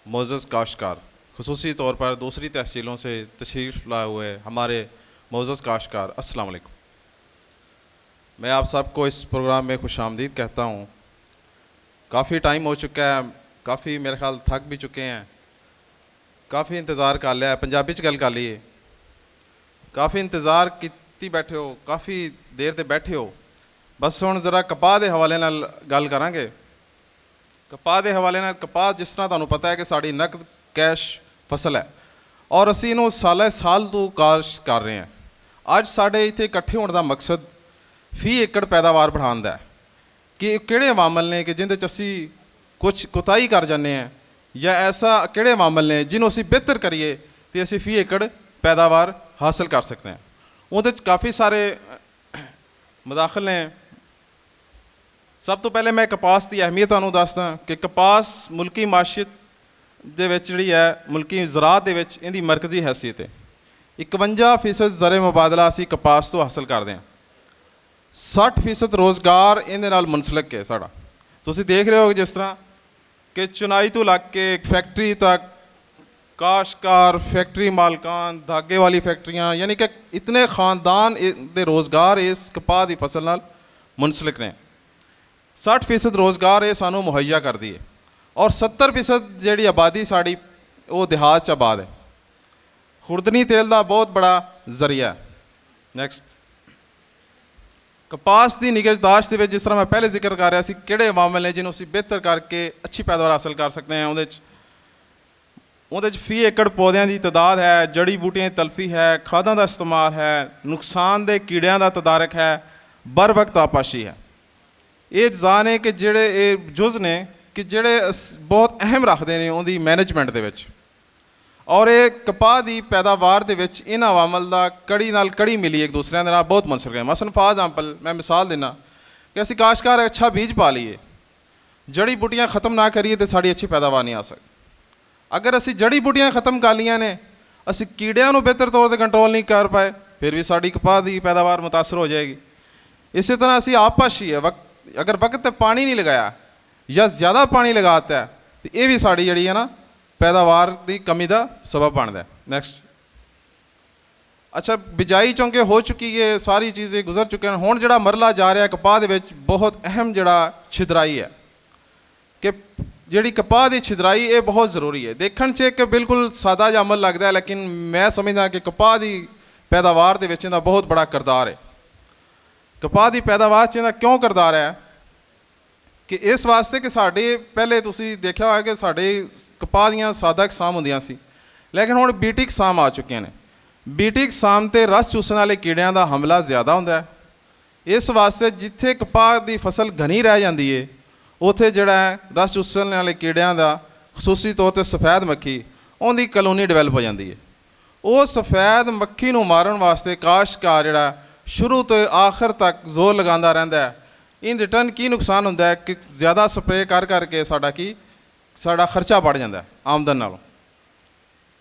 معزز کاشتکار، خصوصی طور پر دوسری تحصیلوں سے تشریف لائے ہوئے ہمارے معزز کاشتکار، السلام علیکم. میں آپ سب کو اس پروگرام میں خوش آمدید کہتا ہوں. کافی ٹائم ہو چکا ہے، کافی میرے خیال تھک بھی چکے ہیں، کافی انتظار کر لیا ہے. پنجابی چ گل کر لیے، کافی انتظار کیتی بیٹھے ہو، کافی دیر تے بیٹھے ہو. بس ہن ذرا کپاہ دے حوالے نال گل کران گے. کپاہ دے حوالے نال، کپاہ جس طرح تمہیں پتہ ہے کہ ساری نقد کیش فصل ہے اور اسی انہوں سال تو کاشت کر رہے ہیں. اج ساڈے اتنے اکٹھے ہونے کا مقصد فی ایکڑ پیداوار بڑھان دا ہے کہ کہڑے عوامل نے کہ جن اسی کچھ کوتاہی کر جانے ہیں، یا ایسا کہڑے عوامل نے جنہوں اسی بہتر کریے تو اسی فی ایکڑ پیداوار حاصل کر سکتے ہیں. وہ کافی سارے مداخل ہیں. سب تو پہلے میں کپاس کی اہمیت تمہیں دسدا کہ کپاس ملکی معیشت دے وچ جڑی ہے، ملکی زراعت دے وچ ان دی مرکزی حیثیت ہے. 51% زر مبادلہ اسی کپاس تو حاصل کرتے ہیں. 60% روزگار ان دے نال منسلک ہے ساڑا. تسی دیکھ رہے ہو جس طرح کہ چنائی تو لگ کے فیکٹری تک، کاشتکار، فیکٹری مالکان، دھاگے والی فیکٹریاں، یعنی کہ اتنے خاندان دے روزگار اس کپاہ دی فصل نال منسلک نے. 60% روزگار یہ سانوں مہیا کر دی ہے اور 70% جیڑی آبادی ساڑی وہ دیہات چ آباد ہے. خوردنی تیل دا بہت بڑا ذریعہ ہے. نیکسٹ، کپاس کی نگہداشت دے جس طرح میں پہلے ذکر کر رہا سی کہڑے عوامل ہیں جنہوں اسی بہتر کر کے اچھی پیداوار حاصل کر سکتے ہیں. اندر فی ایکڑ پودیاں دی تعداد ہے، جڑی بوٹیاں دی تلفی ہے، کھاداں دا استعمال ہے، نقصان دہ کیڑیاں دا تدارک ہے، بر وقت آبپاشی ہے. یہ اجزاء نے کہ جڑے جز نے کہ جڑے بہت اہم رکھتے ہیں ان دی مینجمنٹ دے وچ. اور یہ کپاہ دی پیداوار دے وچ ان عوامل دا کڑی نال کڑی ملی ایک دوسرے دے نال بہت منسلک ہے. مثلاً فار ایگزامپل میں مثال دینا کہ اسی کاشتکار اچھا بیج پا لیے، جڑی بوٹیاں ختم نہ کریے تو ساری اچھی پیداوار نہیں آ سکتی. اگر اسی جڑی بوٹیاں ختم کر لیاں نے، اسی کیڑیاں نو بہتر طور تے کنٹرول نہیں کر پائے، پھر بھی ساری کپاہ دی پیداوار متاثر ہو جائے گی. اسی طرح اسی آبپاشی ہے، اگر وقت تے پانی نہیں لگایا یا زیادہ پانی لگاتا ہے تو یہ بھی ساری جڑی ہے نا پیداوار دی کمی دا سبب بنتا ہے. نیکسٹ، اچھا بجائی چونکہ ہو چکی ہے، ساری چیزیں گزر چکے ہیں. ہون جڑا مرلہ جا رہا ہے کپاہ دے وچ بہت اہم جڑا چھدرائی ہے کہ جڑی کپاہ دی چھدرائی یہ بہت ضروری ہے. دیکھن چ کہ بالکل سادہ جا عمل لگتا ہے، لیکن میں سمجھدا کہ کپاہ دی پیداوار دے وچ اندا بہت بڑا کردار ہے. کپاہ دی پیداوار چ اندا کیوں کردار ہے کہ اس واسطے کہ ساڈے پہلے تسی دیکھا ہوگا کہ ساڈے کپاہ دیاں سادہ اقسام ہوندیاں سی، لیکن ہن بیٹی اقسام آ چکے ہیں. بیٹی اقسام تے رس چوسن والے کیڑیاں دا حملہ زیادہ ہوندا ہے. اس واسطے جتھے کپاہ دی فصل گھنی رہ جاندی ہے اوتھے جڑا ہے رس چوسن والے کیڑیاں دا خصوصی طور تے سفید مکھی اون دی کالونی ڈیولپ ہو جاندی ہے. وہ سفید مکھی نو مارن واسطے کاشتکار جڑا شروع تو آخر تک زور لگاندا رہندا ہے. ان ریٹرن کی نقصان ہوتا ہے کہ زیادہ سپرے کر کے ساڈا خرچہ بڑھ جاتا ہے آمدن نالوں.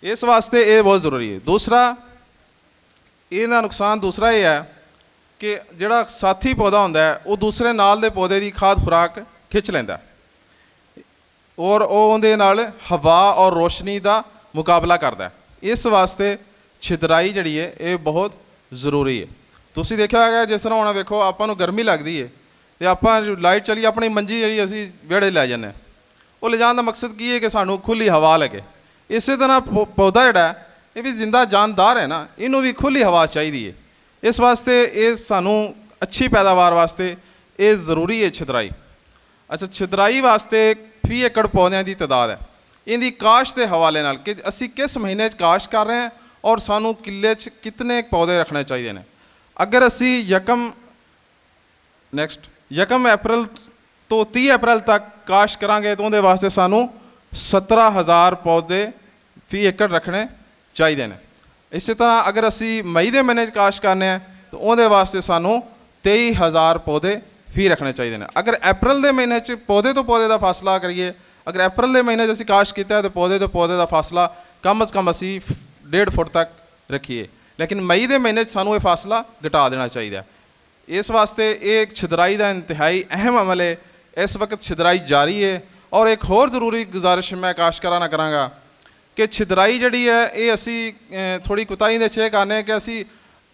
اس واسطے یہ بہت ضروری ہے. دوسرا یہ نقصان دوسرا یہ ہے کہ جڑا ساتھی پودا ہوتا ہے وہ دوسرے نال دے پودے دی کھاد خوراک کھچ لینا اور وہ اندر نال ہوا اور روشنی دا مقابلہ کرتا ہے. اس واسطے چھدرائی جڑی ہے یہ بہت ضروری ہے. تسی دیکھا ہوگا جس طرح ہونا ویکھو آپ کو گرمی لگتی ہے تو آپ لائٹ چلی اپنی منجی جی اسی ویڑے لے جانے، وہ لے جان کا مقصد کی ہے کہ سانوں کھلی ہوا لگے. اسی طرح پودا جڑا ہے یہ بھی زندہ جاندار ہے نا، انہوں بھی کھلی ہوا چاہیے. اس واسطے یہ سانوں اچھی پیداوار واسطے یہ ضروری ہے چھدرائی. اچھا چھدرائی واسطے فی ایکڑ پودیاں دی تعداد ہے ان دی کاشت کے حوالے نال کہ اسی کس مہینے کاشت کر رہے ہیں اور سانوں کلے کتنے پودے رکھنے چاہیے نے. اگر اسی یکم اپریل تو 30 اپریل تک کاشت کریں گے تو اندر واسطے سانوں 17,000 ਪੌਦੇ ਫੀ ਏਕੜ ਰੱਖਣੇ ਚਾਹੀਦੇ ਨੇ। ਇਸੇ ਤਰ੍ਹਾਂ ਅਗਰ ਅਸੀਂ ਮਈ ਦੇ ਮਹੀਨੇ 'ਚ ਕਾਸ਼ਤ ਕਰਨੇ ਆ ਤਾਂ ਉਹਦੇ ਵਾਸਤੇ ਸਾਨੂੰ 23,000 ਪੌਦੇ ਫੀ ਰੱਖਣੇ ਚਾਹੀਦੇ ਨੇ। ਅਗਰ ਅਪ੍ਰੈਲ ਦੇ ਮਹੀਨੇ 'ਚ ਪੌਦੇ ਤੋਂ ਪੌਦੇ ਦਾ ਫਾਸਲਾ ਕਰੀਏ, ਅਗਰ ਅਪ੍ਰੈਲ ਦੇ ਮਹੀਨੇ 'ਚ ਅਸੀਂ ਕਾਸ਼ਤ ਕੀਤਾ ਹੈ ਤਾਂ ਪੌਦੇ ਤੋਂ ਪੌਦੇ ਦਾ ਫਾਸਲਾ ਕਮ ਅਜ਼ ਕਮ ਅਸੀਂ 1.5 ਫੁੱਟ ਤੱਕ ਰੱਖੀਏ, ਲੇਕਿਨ ਮਈ ਦੇ ਮਹੀਨੇ 'ਚ ਸਾਨੂੰ ਇਹ ਫਾਸਲਾ ਘਟਾ ਦੇਣਾ ਚਾਹੀਦਾ। ਇਸ ਵਾਸਤੇ ਇਹ ਇੱਕ ਛਿਦਰਾਈ ਦਾ ਇੰਤਹਾਈ ਅਹਿਮ ਅਮਲ ਹੈ। ਇਸ ਵਕਤ ਛਿਦਰਾਈ ਜਾਰੀ ਹੈ। ਔਰ ਇੱਕ ਹੋਰ ਜ਼ਰੂਰੀ ਗੁਜ਼ਾਰਿਸ਼ ਮੈਂ ਕਾਸ਼ਤਕਾਰਾਂ ਨਾਲ ਕਰਾਂਗਾ ਕਿ ਛਿਦਰਾਈ ਜਿਹੜੀ ਹੈ ਇਹ ਅਸੀਂ ਥੋੜ੍ਹੀ ਕੁਤਾਹੀ ਦੇ 'ਚ ਇਹ ਕਰਨੇ ਕਿ ਅਸੀਂ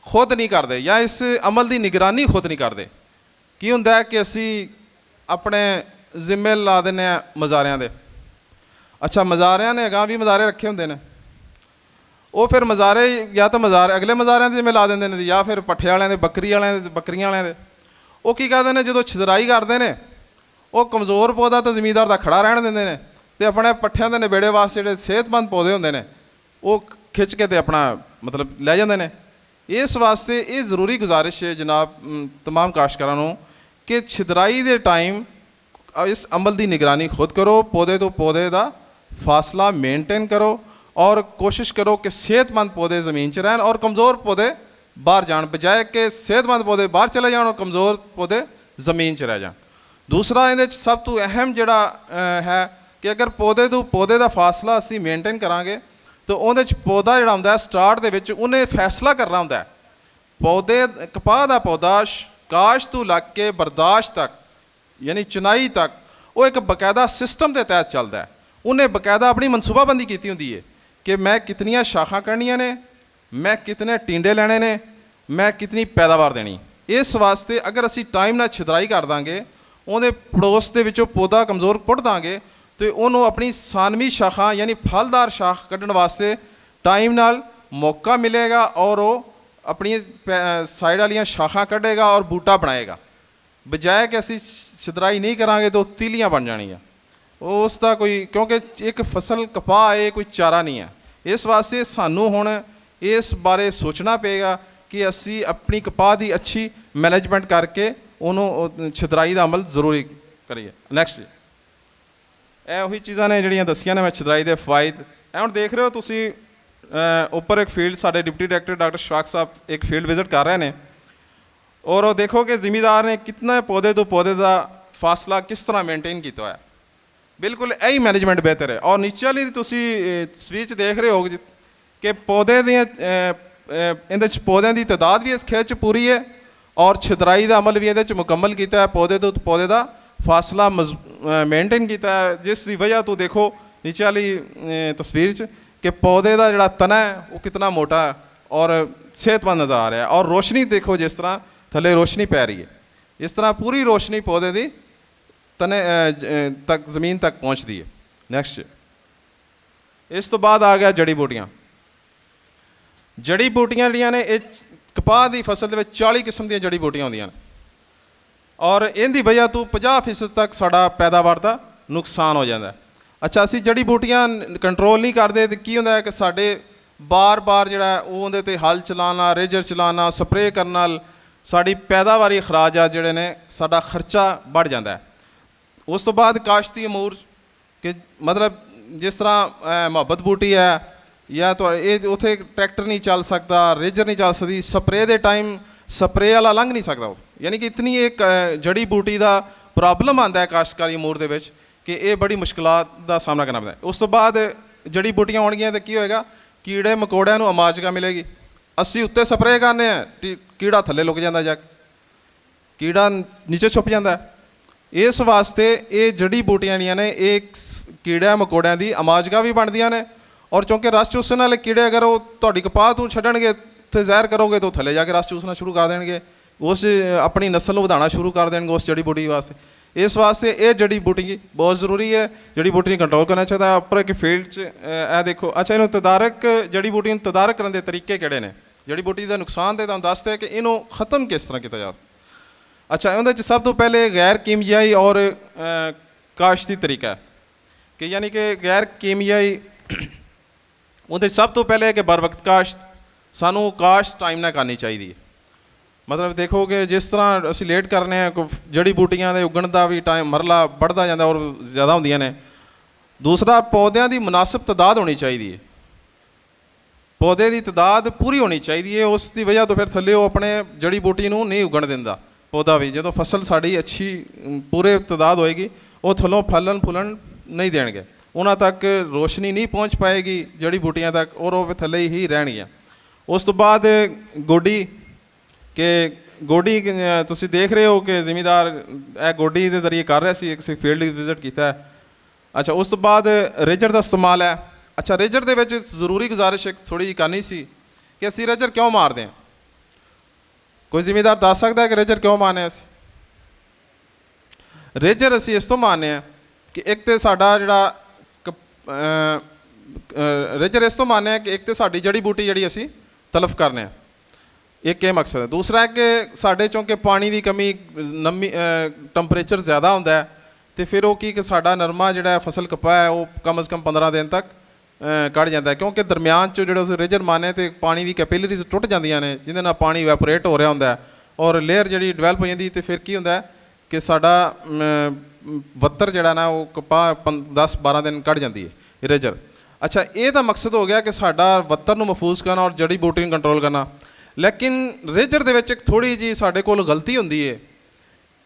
ਖੁਦ ਨਹੀਂ ਕਰਦੇ ਜਾਂ ਇਸ ਅਮਲ ਦੀ ਨਿਗਰਾਨੀ ਖੁਦ ਨਹੀਂ ਕਰਦੇ। ਕੀ ਹੁੰਦਾ ਕਿ ਅਸੀਂ ਆਪਣੇ ਜ਼ਿੰਮੇ ਲਾ ਦਿੰਦੇ ਹਾਂ ਮਜ਼ਾਰਿਆਂ ਦੇ। ਅੱਛਾ, ਮਜ਼ਾਰਿਆਂ ਨੇ ਅਗਾਂਹ ਵੀ ਮਜ਼ਾਰੇ ਰੱਖੇ ਹੁੰਦੇ ਨੇ, ਉਹ ਫਿਰ ਮਜ਼ਾਰੇ ਜਾਂ ਤਾਂ ਮਜ਼ਾਰ ਅਗਲੇ ਮਜ਼ਾਰਿਆਂ ਦੇ ਜਿਵੇਂ ਲਾ ਦਿੰਦੇ ਨੇ ਜਾਂ ਫਿਰ ਪੱਠੇ ਵਾਲਿਆਂ ਦੇ, ਬੱਕਰੀ ਵਾਲਿਆਂ ਦੇ, ਬੱਕਰੀਆਂ ਵਾਲਿਆਂ ਦੇ। ਉਹ ਕੀ ਕਰਦੇ ਨੇ, ਜਦੋਂ ਛਿਦਰਾਈ ਕਰਦੇ ਨੇ ਉਹ ਕਮਜ਼ੋਰ ਪੌਦਾ ਤਾਂ ਜ਼ਮੀਂਦਾਰ ਦਾ ਖੜਾ ਰਹਿਣ ਦਿੰਦੇ ਨੇ ਅਤੇ ਆਪਣੇ ਪੱਠਿਆਂ ਦੇ ਨਿਬੇੜੇ ਵਾਸਤੇ ਜਿਹੜੇ ਸਿਹਤਮੰਦ ਪੌਦੇ ਹੁੰਦੇ ਨੇ ਉਹ ਖਿੱਚ ਕੇ ਅਤੇ ਆਪਣਾ ਮਤਲਬ ਲੈ ਜਾਂਦੇ ਨੇ। ਇਸ ਵਾਸਤੇ ਇਹ ਜ਼ਰੂਰੀ ਗੁਜ਼ਾਰਿਸ਼ ਹੈ ਜਨਾਬ ਤਮਾਮ ਕਾਸ਼ਤਕਾਰਾਂ ਨੂੰ ਕਿ ਛਿਦਰਾਈ ਦੇ ਟਾਈਮ ਇਸ ਅਮਲ ਦੀ ਨਿਗਰਾਨੀ ਖੁਦ ਕਰੋ, ਪੌਦੇ ਤੋਂ ਪੌਦੇ ਦਾ ਫਾਸਲਾ ਮੇਨਟੇਨ ਕਰੋ ਔਰ ਕੋਸ਼ਿਸ਼ ਕਰੋ ਕਿ ਸਿਹਤਮੰਦ ਪੌਦੇ ਜ਼ਮੀਨ 'ਚ ਰਹਿਣ ਔਰ ਕਮਜ਼ੋਰ ਪੌਦੇ ਬਾਹਰ ਜਾਣ, ਬਜਾਏ ਕਿ ਸਿਹਤਮੰਦ ਪੌਦੇ ਬਾਹਰ ਚਲੇ ਜਾਣ ਔਰ ਕਮਜ਼ੋਰ ਪੌਦੇ ਜ਼ਮੀਨ 'ਚ ਰਹਿ ਜਾਣ। ਦੂਸਰਾ ਇਹਦੇ 'ਚ ਸਭ ਤੋਂ ਅਹਿਮ ਜਿਹੜਾ ਹੈ ਕਿ ਅਗਰ ਪੌਦੇ ਤੋਂ ਪੌਦੇ ਦਾ ਫਾਸਲਾ ਅਸੀਂ ਮੇਨਟੇਨ ਕਰਾਂਗੇ ਤਾਂ ਉਹਦੇ 'ਚ ਪੌਦਾ ਜਿਹੜਾ ਹੁੰਦਾ ਸਟਾਰਟ ਦੇ ਵਿੱਚ ਉਹਨੇ ਫੈਸਲਾ ਕਰਨਾ ਹੁੰਦਾ ਹੈ। ਪੌਦੇ ਕਪਾਹ ਦਾ ਪੌਦਾ ਕਾਸ਼ਤ ਤੋਂ ਲੱਗ ਕੇ ਬਰਦਾਸ਼ਤ ਤੱਕ ਯਾਨੀ ਚੁਨਾਈ ਤੱਕ ਉਹ ਇੱਕ ਬਕਾਇਦਾ ਸਿਸਟਮ ਦੇ ਤਹਿਤ ਚੱਲਦਾ ਹੈ। ਉਹਨੇ ਬਕਾਇਦਾ ਆਪਣੀ ਮਨਸੂਬਾਬੰਦੀ ਕੀਤੀ ਹੁੰਦੀ ਹੈ ਕਿ ਮੈਂ ਕਿਤਨੀਆਂ ਸ਼ਾਖਾਂ ਕਰਨੀਆਂ ਨੇ, ਮੈਂ ਕਿਤਨੇ ਟਿੰਡੇ ਲੈਣੇ ਨੇ, ਮੈਂ ਕਿਤਨੀ ਪੈਦਾਵਾਰ ਦੇਣੀ। ਇਸ ਵਾਸਤੇ ਅਗਰ ਅਸੀਂ ਟਾਈਮ ਨਾਲ ਛਿਦਰਾਈ ਕਰ ਦਾਂਗੇ, ਉਹਦੇ ਪੜੋਸ ਦੇ ਵਿੱਚੋਂ ਪੌਦਾ ਕਮਜ਼ੋਰ ਪੁੱਟ ਦਾਂਗੇ ਅਤੇ ਉਹਨੂੰ ਆਪਣੀ ਸਾਨਵੀ ਸ਼ਾਖਾ ਯਾਨੀ ਫਲਦਾਰ ਸ਼ਾਖ ਕੱਢਣ ਵਾਸਤੇ ਟਾਈਮ ਨਾਲ ਮੌਕਾ ਮਿਲੇਗਾ ਔਰ ਉਹ ਆਪਣੀ ਸਾਈਡ ਵਾਲੀਆਂ ਸ਼ਾਖਾਂ ਕੱਢੇਗਾ ਔਰ ਬੂਟਾ ਬਣਾਏਗਾ। ਬਜਾਏ ਕਿ ਅਸੀਂ ਛਿਦਰਾਈ ਨਹੀਂ ਕਰਾਂਗੇ ਤਾਂ ਉਹ ਤੀਲੀਆਂ ਬਣ ਜਾਣਗੀਆਂ। ਉਸ ਦਾ ਕੋਈ, ਕਿਉਂਕਿ ਇੱਕ ਫਸਲ ਕਪਾਹ ਹੈ, ਕੋਈ ਚਾਰਾ ਨਹੀਂ ਹੈ। ਇਸ ਵਾਸਤੇ ਸਾਨੂੰ ਹੁਣ ਇਸ ਬਾਰੇ ਸੋਚਣਾ ਪਏਗਾ ਕਿ ਅਸੀਂ ਆਪਣੀ ਕਪਾਹ ਦੀ ਅੱਛੀ ਮੈਨੇਜਮੈਂਟ ਕਰਕੇ ਉਹਨੂੰ ਛਿਦਰਾਈ ਦਾ ਅਮਲ ਜ਼ਰੂਰੀ ਕਰੀਏ। ਨੈਕਸਟ, ਇਹ ਉਹੀ ਚੀਜ਼ਾਂ ਨੇ ਜਿਹੜੀਆਂ ਦੱਸੀਆਂ ਨੇ ਮੈਂ ਛਿਦਰਾਈ ਦੇ ਫਾਇਦੇ। ਇਹ ਹੁਣ ਦੇਖ ਰਹੇ ਹੋ ਤੁਸੀਂ ਉੱਪਰ ਇੱਕ ਫੀਲਡ ਸਾਡੇ ਡਿਪਟੀ ਡਾਇਰੈਕਟਰ ਡਾਕਟਰ ਇਸ਼ਫਾਕ ਸਾਹਿਬ ਇੱਕ ਫੀਲਡ ਵਿਜ਼ਿਟ ਕਰ ਰਹੇ ਨੇ ਔਰ ਉਹ ਦੇਖੋ ਕਿ ਜ਼ਿਮੀਂਦਾਰ ਨੇ ਕਿਤਨਾ ਪੌਦੇ ਤੋਂ ਪੌਦੇ ਦਾ ਫਾਸਲਾ ਕਿਸ ਤਰ੍ਹਾਂ ਮੇਨਟੇਨ ਕੀਤਾ ਹੋਇਆ। ਬਿਲਕੁਲ ਇਹੀ ਮੈਨੇਜਮੈਂਟ ਬਿਹਤਰ ਹੈ। ਔਰ ਨੀਚੇ ਵਾਲੀ ਤੁਸੀਂ ਤਸਵੀਰ 'ਚ ਦੇਖ ਰਹੇ ਹੋ ਕਿ ਪੌਦੇ ਦੀਆਂ ਇਹਦੇ 'ਚ ਪੌਦਿਆਂ ਦੀ ਤਾਦਾਦ ਵੀ ਇਸ ਖੇਤ 'ਚ ਪੂਰੀ ਹੈ ਔਰ ਛਿਦਰਾਈ ਦਾ ਅਮਲ ਵੀ ਇਹਦੇ 'ਚ ਮੁਕੰਮਲ ਕੀਤਾ ਹੈ। ਪੌਦੇ ਤੋਂ ਪੌਦੇ ਦਾ ਫਾਸਲਾ ਮੇਨਟੇਨ ਕੀਤਾ ਹੈ, ਜਿਸ ਦੀ ਵਜ੍ਹਾ ਤੋਂ ਦੇਖੋ ਨੀਚੇ ਵਾਲੀ ਤਸਵੀਰ 'ਚ ਕਿ ਪੌਦੇ ਦਾ ਜਿਹੜਾ ਤਣਾ ਹੈ ਉਹ ਕਿਤਨਾ ਮੋਟਾ ਹੈ ਔਰ ਸਿਹਤਮੰਦ ਨਜ਼ਰ ਆ ਰਿਹਾ ਹੈ। ਔਰ ਰੋਸ਼ਨੀ ਦੇਖੋ, ਜਿਸ ਤਰ੍ਹਾਂ ਥੱਲੇ ਰੋਸ਼ਨੀ ਪੈ ਰਹੀ ਹੈ, ਇਸ ਤਰ੍ਹਾਂ ਪੂਰੀ ਰੋਸ਼ਨੀ ਪੌਦੇ ਦੀ ਤਨੇ ਤੱਕ ਜ਼ਮੀਨ ਤੱਕ ਪਹੁੰਚਦੀ ਹੈ। ਨੈਕਸਟ, ਇਸ ਤੋਂ ਬਾਅਦ ਆ ਗਿਆ ਜੜੀ ਬੂਟੀਆਂ। ਜੜੀ ਬੂਟੀਆਂ ਜਿਹੜੀਆਂ ਨੇ ਇਹ ਕਪਾਹ ਦੀ ਫਸਲ ਦੇ ਵਿੱਚ 40 ਕਿਸਮ ਦੀਆਂ ਜੜੀ ਬੂਟੀਆਂ ਹੁੰਦੀਆਂ ਨੇ ਔਰ ਇਹਦੀ ਵਜ੍ਹਾ ਤੋਂ 50% ਤੱਕ ਸਾਡਾ ਪੈਦਾਵਾਰ ਦਾ ਨੁਕਸਾਨ ਹੋ ਜਾਂਦਾ। ਅੱਛਾ, ਅਸੀਂ ਜੜੀ ਬੂਟੀਆਂ ਕੰਟਰੋਲ ਨਹੀਂ ਕਰਦੇ ਤਾਂ ਕੀ ਹੁੰਦਾ ਹੈ ਕਿ ਸਾਡੇ ਬਾਰ-ਬਾਰ ਜਿਹੜਾ ਉਹ ਉਹਦੇ 'ਤੇ ਹਲ ਚਲਾਉਣਾ, ਰੇਜਰ ਚਲਾਉਣਾ, ਸਪਰੇਅ ਕਰਨ ਨਾਲ ਸਾਡੀ ਪੈਦਾਵਾਰੀ ਅਖਰਾਜਾਤ ਜਿਹੜੇ ਨੇ ਸਾਡਾ ਖਰਚਾ ਵੱਧ ਜਾਂਦਾ ਹੈ। ਉਸ ਤੋਂ ਬਾਅਦ ਕਾਸ਼ਤੀ ਅਮੂਰ ਕਿ ਮਤਲਬ ਜਿਸ ਤਰ੍ਹਾਂ ਮੁਹੱਬਤ ਬੂਟੀ ਹੈ ਜਾਂ ਇਹ ਉੱਥੇ ਟਰੈਕਟਰ ਨਹੀਂ ਚੱਲ ਸਕਦਾ, ਰੇਜਰ ਨਹੀਂ ਚੱਲ ਸਕਦੀ, ਸਪਰੇਅ ਦੇ ਟਾਈਮ ਸਪਰੇਅ ਵਾਲਾ ਲੰਘ ਨਹੀਂ ਸਕਦਾ ਉਹ, ਯਾਨੀ ਕਿ ਇਤਨੀ ਇੱਕ ਜੜੀ ਬੂਟੀ ਦਾ ਪ੍ਰੋਬਲਮ ਆਉਂਦਾ ਹੈ ਕਾਸ਼ਤਕਾਰੀ ਅਮੂਰ ਦੇ ਵਿੱਚ ਕਿ ਇਹ ਬੜੀ ਮੁਸ਼ਕਿਲਾਤ ਦਾ ਸਾਹਮਣਾ ਕਰਨਾ ਪੈਂਦਾ। ਉਸ ਤੋਂ ਬਾਅਦ ਜੜੀ ਬੂਟੀਆਂ ਹੋਣਗੀਆਂ ਤਾਂ ਕੀ ਹੋਏਗਾ, ਕੀੜੇ ਮਕੌੜਿਆਂ ਨੂੰ ਅਮਾਜਗਾ ਮਿਲੇਗੀ। ਅਸੀਂ ਉੱਤੇ ਸਪਰੇਅ ਕਰਨੇ ਆ, ਕੀੜਾ ਥੱਲੇ ਲੁਕ ਜਾਂਦਾ, ਜਾ ਕੀੜਾ ਨੀਚੇ ਛੁਪ ਜਾਂਦਾ। ਇਸ ਵਾਸਤੇ ਇਹ ਜੜੀ ਬੂਟੀਆਂ ਜਿਹੜੀਆਂ ਨੇ ਇਹ ਕੀੜਿਆਂ ਮਕੌੜਿਆਂ ਦੀ ਅਮਾਜਗਾ ਵੀ ਬਣਦੀਆਂ ਨੇ ਔਰ ਚੂੰਕਿ ਰਸ ਚੂਸਣ ਵਾਲੇ ਕੀੜੇ ਅਗਰ ਉਹ ਤੁਹਾਡੀ ਕਪਾਹ ਤੋਂ ਛੱਡਣਗੇ ਉੱਥੇ ਜ਼ਹਿਰ ਕਰੋਗੇ ਤਾਂ ਥੱਲੇ ਜਾ ਕੇ ਰਸ ਚੂਸਣਾ ਸ਼ੁਰੂ ਕਰ ਦੇਣਗੇ, ਉਸ ਆਪਣੀ ਨਸਲ ਨੂੰ ਵਧਾਉਣਾ ਸ਼ੁਰੂ ਕਰ ਦੇਣਗੇ ਉਸ ਜੜੀ ਬੂਟੀ ਵਾਸਤੇ। ਇਸ ਵਾਸਤੇ ਇਹ ਜੜੀ ਬੂਟੀ ਬਹੁਤ ਜ਼ਰੂਰੀ ਹੈ, ਜੜੀ ਬੂਟੀ ਨੂੰ ਕੰਟਰੋਲ ਕਰਨਾ ਚਾਹੀਦਾ। ਉੱਪਰ ਇੱਕ ਫੀਲਡ 'ਚ ਇਹ ਦੇਖੋ। ਅੱਛਾ, ਇਹਨੂੰ ਤਦਾਰਕ ਜੜੀ ਬੂਟੀ ਨੂੰ ਤਦਾਰਕ ਕਰਨ ਦੇ ਤਰੀਕੇ ਕਿਹੜੇ ਨੇ? ਜੜੀ ਬੂਟੀ ਦਾ ਨੁਕਸਾਨ ਤੇ ਤੁਹਾਨੂੰ ਦੱਸਦੇ ਕਿ ਇਹਨੂੰ ਖ਼ਤਮ ਕਿਸ ਤਰ੍ਹਾਂ ਕੀਤਾ ਜਾਵੇ। ਅੱਛਾ, ਉਹਦੇ 'ਚ ਸਭ ਤੋਂ ਪਹਿਲੇ ਗੈਰ ਕੀਮਿਆਈ ਔਰ ਕਾਸ਼ਤੀ ਤਰੀਕਾ ਹੈ ਕਿ ਯਾਨੀ ਕਿ ਗੈਰ ਕੀਮਿਆਈ ਉਹਦੇ ਸਭ ਤੋਂ ਪਹਿਲੇ ਕਿ ਬਰ ਵਕਤ ਕਾਸ਼ਤ, ਸਾਨੂੰ ਕਾਸ਼ਤ ਟਾਈਮ ਨਾਲ ਕਰਨੀ ਚਾਹੀਦੀ ਹੈ। ਮਤਲਬ ਦੇਖੋ ਕਿ ਜਿਸ ਤਰ੍ਹਾਂ ਅਸੀਂ ਲੇਟ ਕਰਨੇ ਆ, ਜੜੀ ਬੂਟੀਆਂ ਦੇ ਉੱਗਣ ਦਾ ਵੀ ਟਾਈਮ ਮਰਲਾ ਵੱਧਦਾ ਜਾਂਦਾ ਔਰ ਜ਼ਿਆਦਾ ਹੁੰਦੀਆਂ ਨੇ ਦੂਸਰਾ ਪੌਦਿਆਂ ਦੀ ਮੁਨਾਸਿਬ ਤਾਦਾਦ ਹੋਣੀ ਚਾਹੀਦੀ ਹੈ, ਪੌਦੇ ਦੀ ਤਾਦਾਦ ਪੂਰੀ ਹੋਣੀ ਚਾਹੀਦੀ ਹੈ। ਉਸ ਦੀ ਵਜ੍ਹਾ ਤੋਂ ਫਿਰ ਥੱਲੇ ਉਹ ਆਪਣੇ ਜੜੀ ਬੂਟੀ ਨੂੰ ਨਹੀਂ ਉਗਣ ਦਿੰਦਾ ਪੌਦਾ ਵੀ। ਜਦੋਂ ਫਸਲ ਸਾਡੀ ਅੱਛੀ ਪੂਰੇ ਤਾਦਾਦ ਹੋਏਗੀ, ਉਹ ਥੱਲੋਂ ਫਲਣ ਫੁੱਲਣ ਨਹੀਂ ਦੇਣਗੇ, ਉਹਨਾਂ ਤੱਕ ਰੋਸ਼ਨੀ ਨਹੀਂ ਪਹੁੰਚ ਪਾਏਗੀ ਜੜੀ ਬੂਟੀਆਂ ਤੱਕ, ਔਰ ਉਹ ਥੱਲੇ ਹੀ ਰਹਿਣਗੀਆਂ। ਉਸ ਤੋਂ ਬਾਅਦ ਗੋਡੀ, ਕਿ ਗੋਡੀ ਤੁਸੀਂ ਦੇਖ ਰਹੇ ਹੋ ਕਿ ਜ਼ਿਮੀਂਦਾਰ ਇਹ ਗੋਡੀ ਦੇ ਜ਼ਰੀਏ ਕਰ ਰਿਹਾ ਸੀ, ਇੱਕ ਫੀਲਡ ਵਿਜ਼ਿਟ ਕੀਤਾ ਹੈ। ਅੱਛਾ, ਉਸ ਤੋਂ ਬਾਅਦ ਰੇਜਰ ਦਾ ਇਸਤੇਮਾਲ ਹੈ। ਅੱਛਾ, ਰੇਜਰ ਦੇ ਵਿੱਚ ਜ਼ਰੂਰੀ ਗੁਜ਼ਾਰਿਸ਼ ਇੱਕ ਥੋੜ੍ਹੀ ਜਿਹੀ ਕਰਨੀ ਸੀ ਕਿ ਅਸੀਂ ਰੇਜਰ ਕਿਉਂ ਮਾਰਦੇ ਹਾਂ? ਕੋਈ ਜ਼ਿਮੀਂਦਾਰ ਦੱਸ ਸਕਦਾ ਹੈ ਕਿ ਰੇਜਰ ਕਿਉਂ ਮਾਰਨੇ ਹਾਂ ਅਸੀਂ? ਰੇਜਰ ਅਸੀਂ ਇਸ ਤੋਂ ਮਾਰਨੇ ਹਾਂ ਕਿ ਇੱਕ ਤਾਂ ਸਾਡਾ ਜਿਹੜਾ ਰੇਜਰ ਇਸ ਤੋਂ ਮਾਰਨੇ ਹਾਂ ਕਿ ਇੱਕ ਤਾਂ ਸਾਡੀ ਜੜੀ ਬੂਟੀ ਜਿਹੜੀ ਅਸੀਂ ਤਲਫ ਕਰਨੇ ਹਾਂ, ਇੱਕ ਇਹ ਮਕਸਦ ਹੈ। ਦੂਸਰਾ ਹੈ ਕਿ ਸਾਡੇ ਚੋਂਕਿ ਪਾਣੀ ਦੀ ਕਮੀ, ਨਮੀ, ਟੈਂਪਰੇਚਰ ਜ਼ਿਆਦਾ ਹੁੰਦਾ ਹੈ, ਅਤੇ ਫਿਰ ਉਹ ਕੀ ਕਿ ਸਾਡਾ ਨਰਮਾ ਜਿਹੜਾ ਫਸਲ ਕਪਾਹ ਹੈ ਉਹ ਕਮ ਅਜ਼ ਕਮ 15 ਦਿਨ ਤੱਕ ਕੱਢ ਜਾਂਦਾ ਹੈ, ਕਿਉਂਕਿ ਦਰਮਿਆਨ 'ਚ ਜਿਹੜੇ ਅਸੀਂ ਰੇਜਰ ਮਾਰਨੇ ਅਤੇ ਪਾਣੀ ਦੀ ਕੈਪਿਲਰੀਜ਼ ਟੁੱਟ ਜਾਂਦੀਆਂ ਨੇ, ਜਿਹਦੇ ਨਾਲ ਪਾਣੀ ਵੈਪੋਰੇਟ ਹੋ ਰਿਹਾ ਹੁੰਦਾ ਹੈ ਔਰ ਲੇਅਰ ਜਿਹੜੀ ਡਿਵੈਲਪ ਹੋ ਜਾਂਦੀ। ਅਤੇ ਫਿਰ ਕੀ ਹੁੰਦਾ ਕਿ ਸਾਡਾ ਵੱਤਰ ਜਿਹੜਾ ਨਾ ਉਹ ਕਪਾਹ 10-12 ਦਿਨ ਕੱਢ ਜਾਂਦੀ ਹੈ ਰੇਜਰ। ਅੱਛਾ, ਇਹ ਦਾ ਮਕਸਦ ਹੋ ਗਿਆ ਕਿ ਸਾਡਾ ਵੱਤਰ ਨੂੰ ਮਹਿਫੂਜ਼ ਕਰਨਾ ਔਰ ਜੜੀ ਬੂਟੀ ਨੂੰ ਕੰਟਰੋਲ ਕਰਨਾ। ਲੇਕਿਨ ਰੇਜਰ ਦੇ ਵਿੱਚ ਇੱਕ ਥੋੜ੍ਹੀ ਜਿਹੀ ਸਾਡੇ ਕੋਲ ਗਲਤੀ ਹੁੰਦੀ ਹੈ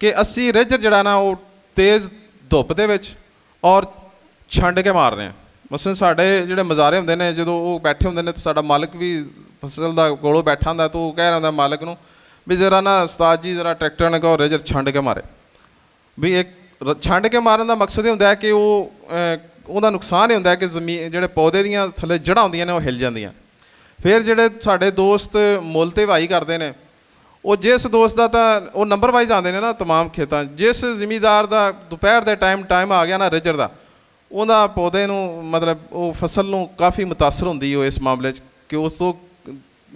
ਕਿ ਅਸੀਂ ਰੇਜਰ ਜਿਹੜਾ ਨਾ ਉਹ ਤੇਜ਼ ਧੁੱਪ ਦੇ ਵਿੱਚ ਔਰ ਛੰਡ ਕੇ ਮਾਰਦੇ ਹਾਂ। ਮਸਲਨ ਸਾਡੇ ਜਿਹੜੇ ਮਜ਼ਾਰੇ ਹੁੰਦੇ ਨੇ, ਜਦੋਂ ਉਹ ਬੈਠੇ ਹੁੰਦੇ ਨੇ ਤਾਂ ਸਾਡਾ ਮਾਲਕ ਵੀ ਫਸਲ ਦਾ ਕੋਲੋਂ ਬੈਠਾ ਹੁੰਦਾ, ਤਾਂ ਉਹ ਕਹਿ ਰਿਹਾ ਹੁੰਦਾ ਮਾਲਕ ਨੂੰ ਵੀ ਜ਼ਰਾ ਨਾ ਉਸਤਾਦ ਜੀ ਜ਼ਰਾ ਟਰੈਕਟਰ ਨੇ ਕਹੋ ਰੇਜਰ ਛੰਡ ਕੇ ਮਾਰੇ। ਵੀ ਇੱਕ ਛੰਡ ਕੇ ਮਾਰਨ ਦਾ ਮਕਸਦ ਇਹ ਹੁੰਦਾ ਹੈ ਕਿ ਉਹਦਾ ਨੁਕਸਾਨ ਇਹ ਹੁੰਦਾ ਹੈ ਕਿ ਜ਼ਮੀਨ ਜਿਹੜੇ ਪੌਦੇ ਦੀਆਂ ਥੱਲੇ ਜੜ੍ਹਾਂ ਹੁੰਦੀਆਂ ਨੇ ਉਹ ਹਿੱਲ ਜਾਂਦੀਆਂ। ਫਿਰ ਜਿਹੜੇ ਸਾਡੇ ਦੋਸਤ ਮੁੱਲ 'ਤੇ ਵਾਈ ਕਰਦੇ ਨੇ, ਉਹ ਜਿਸ ਦੋਸਤ ਦਾ ਤਾਂ ਉਹ ਨੰਬਰ ਵਾਈਜ਼ ਆਉਂਦੇ ਨੇ ਨਾ ਤਮਾਮ ਖੇਤਾਂ, ਜਿਸ ਜ਼ਿਮੀਂਦਾਰ ਦਾ ਦੁਪਹਿਰ ਦੇ ਟਾਈਮ ਆ ਗਿਆ ਨਾ ਰੇਜਰ ਦਾ, ਉਹਦਾ ਪੌਦੇ ਨੂੰ ਮਤਲਬ ਉਹ ਫਸਲ ਨੂੰ ਕਾਫੀ ਮੁਤਾਸਰ ਹੁੰਦੀ ਹੈ ਇਸ ਮਾਮਲੇ 'ਚ, ਕਿ ਉਸ ਤੋਂ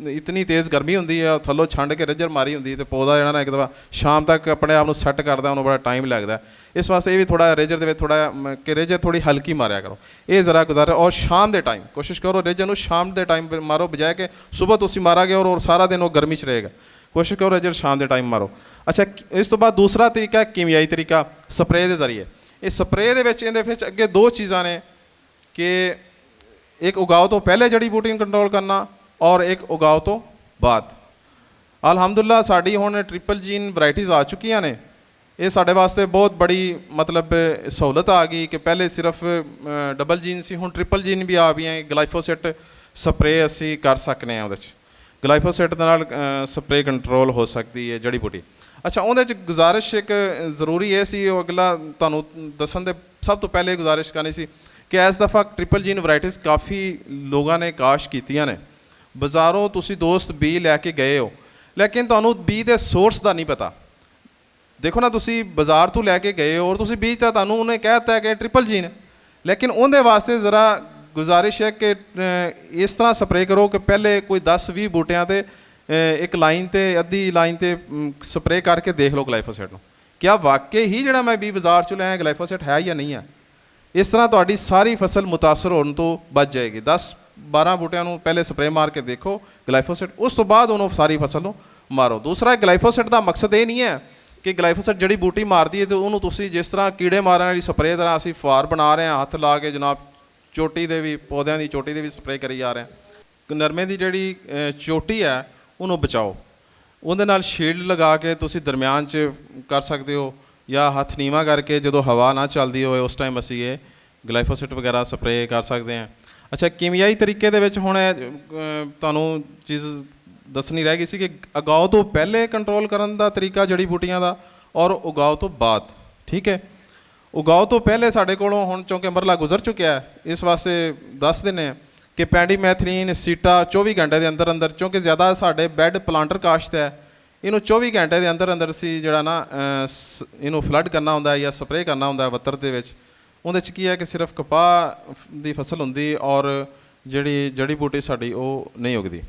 ਇਤਨੀ ਤੇਜ਼ ਗਰਮੀ ਹੁੰਦੀ ਹੈ, ਥੱਲੋਂ ਛੰਡ ਕੇ ਰੇਜਰ ਮਾਰੀ ਹੁੰਦੀ, ਅਤੇ ਪੌਦਾ ਜਿਹੜਾ ਨਾ ਇੱਕ ਦਫਾ ਸ਼ਾਮ ਤੱਕ ਆਪਣੇ ਆਪ ਨੂੰ ਸੈੱਟ ਕਰਦਾ, ਉਹਨੂੰ ਬੜਾ ਟਾਈਮ ਲੱਗਦਾ। ਇਸ ਵਾਸਤੇ ਇਹ ਵੀ ਥੋੜ੍ਹਾ ਰੇਜਰ ਦੇ ਵਿੱਚ ਥੋੜ੍ਹਾ ਕਿ ਰੇਜਰ ਥੋੜ੍ਹੀ ਹਲਕੀ ਮਾਰਿਆ ਕਰੋ, ਇਹ ਜ਼ਰਾ ਗੁਜ਼ਾਰਾ। ਔਰ ਸ਼ਾਮ ਦੇ ਟਾਈਮ ਕੋਸ਼ਿਸ਼ ਕਰੋ ਰੇਜਰ ਨੂੰ ਸ਼ਾਮ ਦੇ ਟਾਈਮ ਮਾਰੋ, ਬਜਾਏ ਕਿ ਸੁਬਹ ਤੁਸੀਂ ਮਾਰਾਂਗੇ ਔਰ ਸਾਰਾ ਦਿਨ ਉਹ ਗਰਮੀ 'ਚ ਰਹੇਗਾ। ਕੋਸ਼ਿਸ਼ ਕਰੋ ਰੇਜਰ ਸ਼ਾਮ ਦੇ ਟਾਈਮ ਮਾਰੋ। ਅੱਛਾ, ਇਸ ਤੋਂ ਬਾਅਦ ਦੂਸਰਾ ਤਰੀਕਾ ਕੀਮਿਆਈ ਤਰੀਕਾ, ਸਪਰੇਅ ਦੇ ਜ਼ਰੀਏ। ਇਹ ਸਪਰੇਅ ਦੇ ਵਿੱਚ ਇਹਦੇ ਵਿੱਚ ਅੱਗੇ ਦੋ ਚੀਜ਼ਾਂ ਨੇ ਕਿ ਇੱਕ ਉਗਾਓ ਤੋਂ ਪਹਿਲੇ ਜੜੀ ਬੂਟੀ ਨੂੰ ਕੰਟਰੋਲ ਕਰਨਾ ਔਰ ਇੱਕ ਉਗਾਓ ਤੋਂ ਬਾਅਦ। ਅਲਹਮਦੁਲਿਲਾ ਸਾਡੀ ਹੁਣ ਟ੍ਰਿਪਲ ਜੀਨ ਵਰਾਇਟੀਜ਼ ਆ ਚੁੱਕੀਆਂ ਨੇ। ਇਹ ਸਾਡੇ ਵਾਸਤੇ ਬਹੁਤ ਬੜੀ ਮਤਲਬ ਸਹੂਲਤ ਆ ਗਈ ਕਿ ਪਹਿਲੇ ਸਿਰਫ ਡਬਲ ਜੀਨ ਸੀ, ਹੁਣ ਟ੍ਰਿਪਲ ਜੀਨ ਵੀ ਆ ਗਈਆਂ। ਗਲਾਈਫੋਸੇਟ ਸਪਰੇਅ ਅਸੀਂ ਕਰ ਸਕਦੇ ਹਾਂ, ਉਹਦੇ 'ਚ ਗਲਾਈਫੋਸੇਟ ਦੇ ਨਾਲ ਸਪਰੇਅ ਕੰਟਰੋਲ ਹੋ ਸਕਦੀ ਹੈ ਜੜੀ ਬੂਟੀ। ਅੱਛਾ, ਉਹਦੇ 'ਚ ਗੁਜ਼ਾਰਿਸ਼ ਇੱਕ ਜ਼ਰੂਰੀ ਇਹ ਸੀ, ਉਹ ਅਗਲਾ ਤੁਹਾਨੂੰ ਦੱਸਣ ਦੇ ਸਭ ਤੋਂ ਪਹਿਲੇ ਗੁਜ਼ਾਰਿਸ਼ ਕਰਨੀ ਸੀ ਕਿ ਇਸ ਦਫਾ ਟ੍ਰਿਪਲ ਜੀਨ ਵਰਾਇਟੀਜ਼ ਕਾਫੀ ਲੋਕਾਂ ਨੇ ਕਾਸ਼ ਕੀਤੀਆਂ ਨੇ। ਬਾਜ਼ਾਰੋਂ ਤੁਸੀਂ ਦੋਸਤ ਬੀ ਲੈ ਕੇ ਗਏ ਹੋ, ਲੇਕਿਨ ਤੁਹਾਨੂੰ ਬੀ ਦੇ ਸੋਰਸ ਦਾ ਨਹੀਂ ਪਤਾ। ਦੇਖੋ ਨਾ, ਤੁਸੀਂ ਬਾਜ਼ਾਰ ਤੋਂ ਲੈ ਕੇ ਗਏ ਹੋ ਔਰ ਤੁਸੀਂ ਬੀਜ ਤਾਂ ਤੁਹਾਨੂੰ ਉਹਨੇ ਕਹਿ ਦਿੱਤਾ ਕਿ ਟ੍ਰਿਪਲ ਜੀਨ, ਲੇਕਿਨ ਉਹਦੇ ਵਾਸਤੇ ਜ਼ਰਾ ਗੁਜ਼ਾਰਿਸ਼ ਹੈ ਕਿ ਇਸ ਤਰ੍ਹਾਂ ਸਪਰੇਅ ਕਰੋ ਕਿ ਪਹਿਲੇ ਕੋਈ 10-20 ਬੂਟਿਆਂ 'ਤੇ ਇੱਕ ਲਾਈਨ 'ਤੇ ਅੱਧੀ ਲਾਈਨ 'ਤੇ ਸਪਰੇਅ ਕਰਕੇ ਦੇਖ ਲਓ ਗਲਾਈਫੋਸੇਟ ਨੂੰ, ਕਿਆ ਵਾਕਈ ਹੀ ਜਿਹੜਾ ਮੈਂ ਬੀ ਬਾਜ਼ਾਰ 'ਚੋਂ ਲਿਆਇਆ ਗਲਾਈਫੋਸੇਟ ਹੈ ਜਾਂ ਨਹੀਂ ਹੈ। ਇਸ ਤਰ੍ਹਾਂ ਤੁਹਾਡੀ ਸਾਰੀ ਫਸਲ ਮੁਤਾਸਰ ਹੋਣ ਤੋਂ ਬਚ ਜਾਏਗੀ। 10-12 ਬੂਟਿਆਂ ਨੂੰ ਪਹਿਲੇ ਸਪਰੇਅ ਮਾਰ ਕੇ ਦੇਖੋ ਗਲਾਈਫੋਸੇਟ, ਉਸ ਤੋਂ ਬਾਅਦ ਉਹਨੂੰ ਸਾਰੀ ਫਸਲ ਨੂੰ ਮਾਰੋ। ਦੂਸਰਾ, ਗਲਾਈਫੋਸੇਟ ਦਾ ਮਕਸਦ ਇਹ ਨਹੀਂ ਹੈ ਕਿ ਗਲਾਈਫੋਸੇਟ ਜਿਹੜੀ ਬੂਟੀ ਮਾਰਦੀ ਹੈ ਅਤੇ ਉਹਨੂੰ ਤੁਸੀਂ ਜਿਸ ਤਰ੍ਹਾਂ ਕੀੜੇ ਮਾਰਨ ਵਾਲੀ ਸਪਰੇਅ ਤਰ੍ਹਾਂ ਅਸੀਂ ਫੁਹਾਰ ਬਣਾ ਰਹੇ ਹਾਂ, ਹੱਥ ਲਾ ਕੇ ਜਨਾਬ ਚੋਟੀ ਦੇ ਵੀ, ਪੌਦਿਆਂ ਦੀ ਚੋਟੀ ਦੇ ਵੀ ਸਪਰੇਅ ਕਰੀ ਜਾ ਰਹੇ ਹਾਂ। ਨਰਮੇ ਦੀ ਜਿਹੜੀ ਚੋਟੀ ਹੈ ਉਹਨੂੰ ਬਚਾਓ, ਉਹਦੇ ਨਾਲ ਸ਼ੀਲਡ ਲਗਾ ਕੇ ਤੁਸੀਂ ਦਰਮਿਆਨ 'ਚ ਕਰ ਸਕਦੇ ਹੋ, ਜਾਂ ਹੱਥ ਨੀਵਾਂ ਕਰਕੇ ਜਦੋਂ ਹਵਾ ਨਾ ਚੱਲਦੀ ਹੋਵੇ ਉਸ ਟਾਈਮ ਅਸੀਂ ਇਹ ਗਲਾਈਫੋਸੇਟ ਵਗੈਰਾ ਸਪਰੇਅ ਕਰ ਸਕਦੇ ਹਾਂ। ਅੱਛਾ, ਕੀਮਿਆਈ ਤਰੀਕੇ ਦੇ ਵਿੱਚ ਹੁਣ ਤੁਹਾਨੂੰ ਚੀਜ਼ ਦੱਸਣੀ ਰਹਿ ਗਈ ਸੀ ਕਿ ਉਗਾਓ ਤੋਂ ਪਹਿਲੇ ਕੰਟਰੋਲ ਕਰਨ ਦਾ ਤਰੀਕਾ ਜੜੀ ਬੂਟੀਆਂ ਦਾ ਔਰ ਉਗਾਓ ਤੋਂ ਬਾਅਦ। ਠੀਕ ਹੈ, ਉਗਾਓ ਤੋਂ ਪਹਿਲੇ ਸਾਡੇ ਕੋਲੋਂ ਹੁਣ ਚੌਂਕਿ ਮਰਲਾ ਗੁਜ਼ਰ ਚੁੱਕਿਆ ਹੈ, ਇਸ ਵਾਸਤੇ ਦੱਸ ਦਿੰਦੇ ਹਾਂ ਕਿ ਪੈਂਡੀਮੈਥਲੀਨ ਸੀਟਾ 24 ਘੰਟੇ ਦੇ ਅੰਦਰ ਅੰਦਰ, ਕਿਉਂਕਿ ਜ਼ਿਆਦਾ ਸਾਡੇ ਬੈੱਡ ਪਲਾਂਟਰ ਕਾਸ਼ਤ ਹੈ, ਇਹਨੂੰ 24 ਘੰਟੇ ਦੇ ਅੰਦਰ ਅੰਦਰ ਅਸੀਂ ਜਿਹੜਾ ਨਾ ਇਹਨੂੰ ਫਲੱਡ ਕਰਨਾ ਹੁੰਦਾ ਜਾਂ ਸਪਰੇਅ ਕਰਨਾ ਹੁੰਦਾ ਵੱਤਰ ਦੇ ਵਿੱਚ। ਉਹਦੇ 'ਚ ਕੀ ਹੈ ਕਿ ਸਿਰਫ ਕਪਾਹ ਦੀ ਫਸਲ ਹੁੰਦੀ ਔਰ ਜਿਹੜੀ ਜੜੀ ਬੂਟੀ ਸਾਡੀ ਉਹ ਨਹੀਂ ਉਗਦੀ।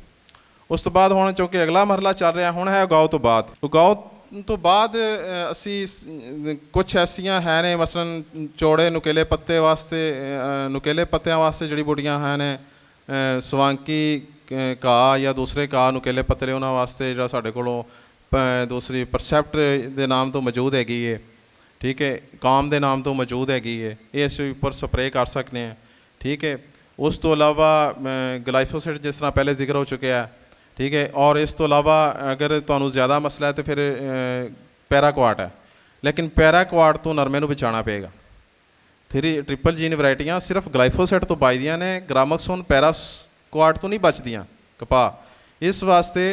ਉਸ ਤੋਂ ਬਾਅਦ ਹੁਣ ਚੂੰਕਿ ਅਗਲਾ ਮਰਹਲਾ ਚੱਲ ਰਿਹਾ ਹੁਣ ਹੈ ਉਗਾਓ ਤੋਂ ਬਾਅਦ। ਉਗਾਓ ਤੋਂ ਬਾਅਦ ਅਸੀਂ ਕੁਛ ਐਸੀਆਂ ਹੈ ਨੇ, ਮਸਲਨ ਚੌੜੇ ਨੁਕੇਲੇ ਪੱਤੇ ਵਾਸਤੇ, ਨੁਕੇਲੇ ਪੱਤਿਆਂ ਵਾਸਤੇ ਜੜੀ ਬੂਟੀਆਂ ਹੈ ਨੇ, ਸਵਾਂਕੀ ਘਾਹ ਜਾਂ ਦੂਸਰੇ ਘਾਹ ਨੁਕੇਲੇ ਪੱਤੇ ਉਹਨਾਂ ਵਾਸਤੇ ਜਿਹੜਾ ਸਾਡੇ ਕੋਲੋਂ ਦੂਸਰੀ ਪਰਸੈਪਟ ਦੇ ਨਾਮ ਤੋਂ ਮੌਜੂਦ ਹੈਗੀ ਹੈ। ਠੀਕ ਹੈ, ਕਾਮ ਦੇ ਨਾਮ ਤੋਂ ਮੌਜੂਦ ਹੈਗੀ ਹੈ, ਇਹ ਅਸੀਂ ਉੱਪਰ ਸਪਰੇਅ ਕਰ ਸਕਦੇ ਹਾਂ। ਠੀਕ ਹੈ, ਉਸ ਤੋਂ ਇਲਾਵਾ ਗਲਾਈਫੋਸੇਟ ਜਿਸ ਤਰ੍ਹਾਂ ਪਹਿਲੇ ਜ਼ਿਕਰ ਹੋ ਚੁੱਕਿਆ ਹੈ। ਠੀਕ ਹੈ, ਔਰ ਇਸ ਤੋਂ ਇਲਾਵਾ ਅਗਰ ਤੁਹਾਨੂੰ ਜ਼ਿਆਦਾ ਮਸਲਾ ਹੈ ਤਾਂ ਫਿਰ ਪੈਰਾਕੁਆਟ ਹੈ, ਲੇਕਿਨ ਪੈਰਾਕੁਆਟ ਤੋਂ ਨਰਮੇ ਨੂੰ ਬਚਾਉਣਾ ਪਏਗਾ। 3 ਟ੍ਰਿਪਲ ਜੀਨ ਵੈਰਾਈਟੀਆਂ ਸਿਰਫ ਗਲਾਈਫੋਸੇਟ ਤੋਂ ਬਚਦੀਆਂ ਨੇ, ਗ੍ਰਾਮੋਕਸੋਨ ਪੈਰਾਕੁਆਟ ਤੋਂ ਨਹੀਂ ਬਚਦੀਆਂ ਕਪਾਹ। ਇਸ ਵਾਸਤੇ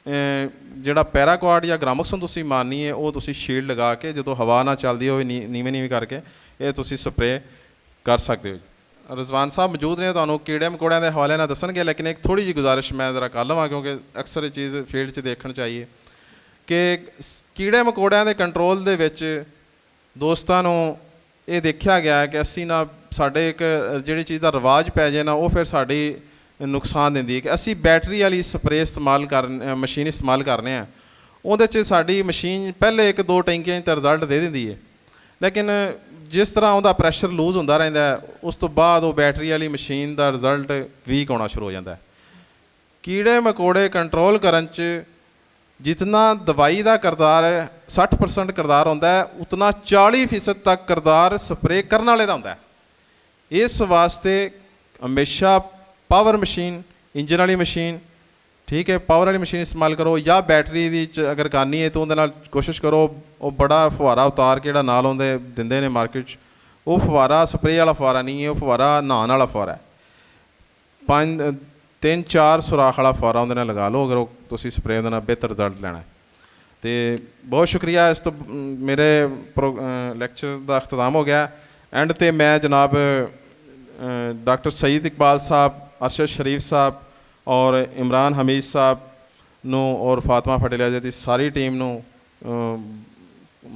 ਜਿਹੜਾ ਪੈਰਾਕੁਆਟ ਜਾਂ ਗ੍ਰਾਮੋਕਸੋਨ ਤੁਸੀਂ ਮਾਰਨੀ ਹੈ ਉਹ ਤੁਸੀਂ ਸ਼ੀਲਡ ਲਗਾ ਕੇ ਜਦੋਂ ਹਵਾ ਨਾ ਚੱਲਦੀ ਹੋਵੇ ਨੀਵੇਂ ਕਰਕੇ ਇਹ ਤੁਸੀਂ ਸਪਰੇਅ ਕਰ ਸਕਦੇ ਹੋ। ਰਜ਼ਵਾਨ ਸਾਹਿਬ ਮੌਜੂਦ ਨੇ, ਤੁਹਾਨੂੰ ਕੀੜੇ ਮਕੌੜਿਆਂ ਦੇ ਹਵਾਲੇ ਨਾਲ ਦੱਸਣਗੇ, ਲੇਕਿਨ ਇੱਕ ਥੋੜ੍ਹੀ ਜਿਹੀ ਗੁਜ਼ਾਰਿਸ਼ ਮੈਂ ਜ਼ਰਾ ਕਰ ਲਵਾਂ ਕਿਉਂਕਿ ਅਕਸਰ ਇਹ ਚੀਜ਼ ਫੀਲਡ 'ਚ ਦੇਖਣ ਚਾਹੀਏ ਕਿ ਕੀੜੇ ਮਕੌੜਿਆਂ ਦੇ ਕੰਟਰੋਲ ਦੇ ਵਿੱਚ ਦੋਸਤਾਂ ਨੂੰ ਇਹ ਦੇਖਿਆ ਗਿਆ ਕਿ ਅਸੀਂ ਨਾ ਸਾਡੇ ਇੱਕ ਜਿਹੜੀ ਚੀਜ਼ ਦਾ ਰਿਵਾਜ ਪੈ ਜਾਏ ਨਾ ਉਹ ਫਿਰ ਸਾਡੀ ਨੁਕਸਾਨ ਦਿੰਦੀ ਹੈ ਕਿ ਅਸੀਂ ਬੈਟਰੀ ਵਾਲੀ ਸਪਰੇਅ ਮਸ਼ੀਨ ਇਸਤੇਮਾਲ ਕਰਨੇ ਆ। ਉਹਦੇ 'ਚ ਸਾਡੀ ਮਸ਼ੀਨ ਪਹਿਲੇ 1-2 ਟੈਂਕੀਆਂ 'ਚ ਤਾਂ ਰਿਜ਼ਲਟ ਦੇ ਦਿੰਦੀ ਹੈ, ਲੇਕਿਨ ਜਿਸ ਤਰ੍ਹਾਂ ਉਹਦਾ ਪ੍ਰੈਸ਼ਰ ਲੂਜ਼ ਹੁੰਦਾ ਰਹਿੰਦਾ ਉਸ ਤੋਂ ਬਾਅਦ ਉਹ ਬੈਟਰੀ ਵਾਲੀ ਮਸ਼ੀਨ ਦਾ ਰਿਜ਼ਲਟ ਵੀਕ ਆਉਣਾ ਸ਼ੁਰੂ ਹੋ ਜਾਂਦਾ ਹੈ। ਕੀੜੇ ਮਕੌੜੇ ਕੰਟਰੋਲ ਕਰਨ 'ਚ ਜਿਤਨਾ ਦਵਾਈ ਦਾ ਕਿਰਦਾਰ ਹੈ 60% ਕਿਰਦਾਰ ਹੁੰਦਾ ਹੈ, ਉਤਨਾ 40% ਤੱਕ ਕਿਰਦਾਰ ਸਪਰੇਅ ਕਰਨ ਵਾਲੇ ਦਾ ਹੁੰਦਾ ਹੈ। ਇਸ ਵਾਸਤੇ ਹਮੇਸ਼ਾ ਪਾਵਰ ਮਸ਼ੀਨ, ਇੰਜਨ ਵਾਲੀ ਮਸ਼ੀਨ, ਠੀਕ ਹੈ, ਪਾਵਰ ਵਾਲੀ ਮਸ਼ੀਨ ਇਸਤੇਮਾਲ ਕਰੋ, ਜਾਂ ਬੈਟਰੀ ਦੀ ਅਗਰ ਕਰਨੀ ਹੈ ਤਾਂ ਉਹਦੇ ਨਾਲ ਕੋਸ਼ਿਸ਼ ਕਰੋ ਉਹ ਬੜਾ ਫੁਹਾਰਾ ਉਤਾਰ ਕੇ ਜਿਹੜਾ ਨਾਲ ਆਉਂਦੇ ਦਿੰਦੇ ਨੇ ਮਾਰਕੀਟ 'ਚ, ਉਹ ਫੁਹਾਰਾ ਸਪਰੇਅ ਵਾਲਾ ਫੁਹਾਰਾ ਨਹੀਂ ਹੈ, ਉਹ ਫੁਹਾਰਾ ਨਹਾਉਣ ਵਾਲਾ ਫੁਹਾਰਾ ਹੈ। 3-4 ਸੁਰਾਖ ਵਾਲਾ ਫੁਹਾਰਾ ਉਹਦੇ ਨਾਲ ਲਗਾ ਲਓ ਅਗਰ ਉਹ ਤੁਸੀਂ ਸਪਰੇਅ ਉਹਦੇ ਨਾਲ ਬਿਹਤਰ ਰਿਜ਼ਲਟ ਲੈਣਾ ਹੈ। ਅਤੇ ਬਹੁਤ ਸ਼ੁਕਰੀਆ। ਇਸ ਤੋਂ ਮੇਰੇ ਲੈਕਚਰ ਦਾ ਅਖਤਤਾਮ ਹੋ ਗਿਆ। ਐਂਡ 'ਤੇ ਮੈਂ ਜਨਾਬ ਡਾਕਟਰ ਸਈਦ ਇਕਬਾਲ ਸਾਹਿਬ, ਅਰਸ਼ਦ ਸ਼ਰੀਫ ਸਾਹਿਬ ਔਰ ਇਮਰਾਨ ਹਮੀਦ ਸਾਹਿਬ ਨੂੰ ਔਰ ਫਾਤਮਾ ਫਰਟੀਲਾਈਜ਼ਰ ਦੀ ਸਾਰੀ ਟੀਮ ਨੂੰ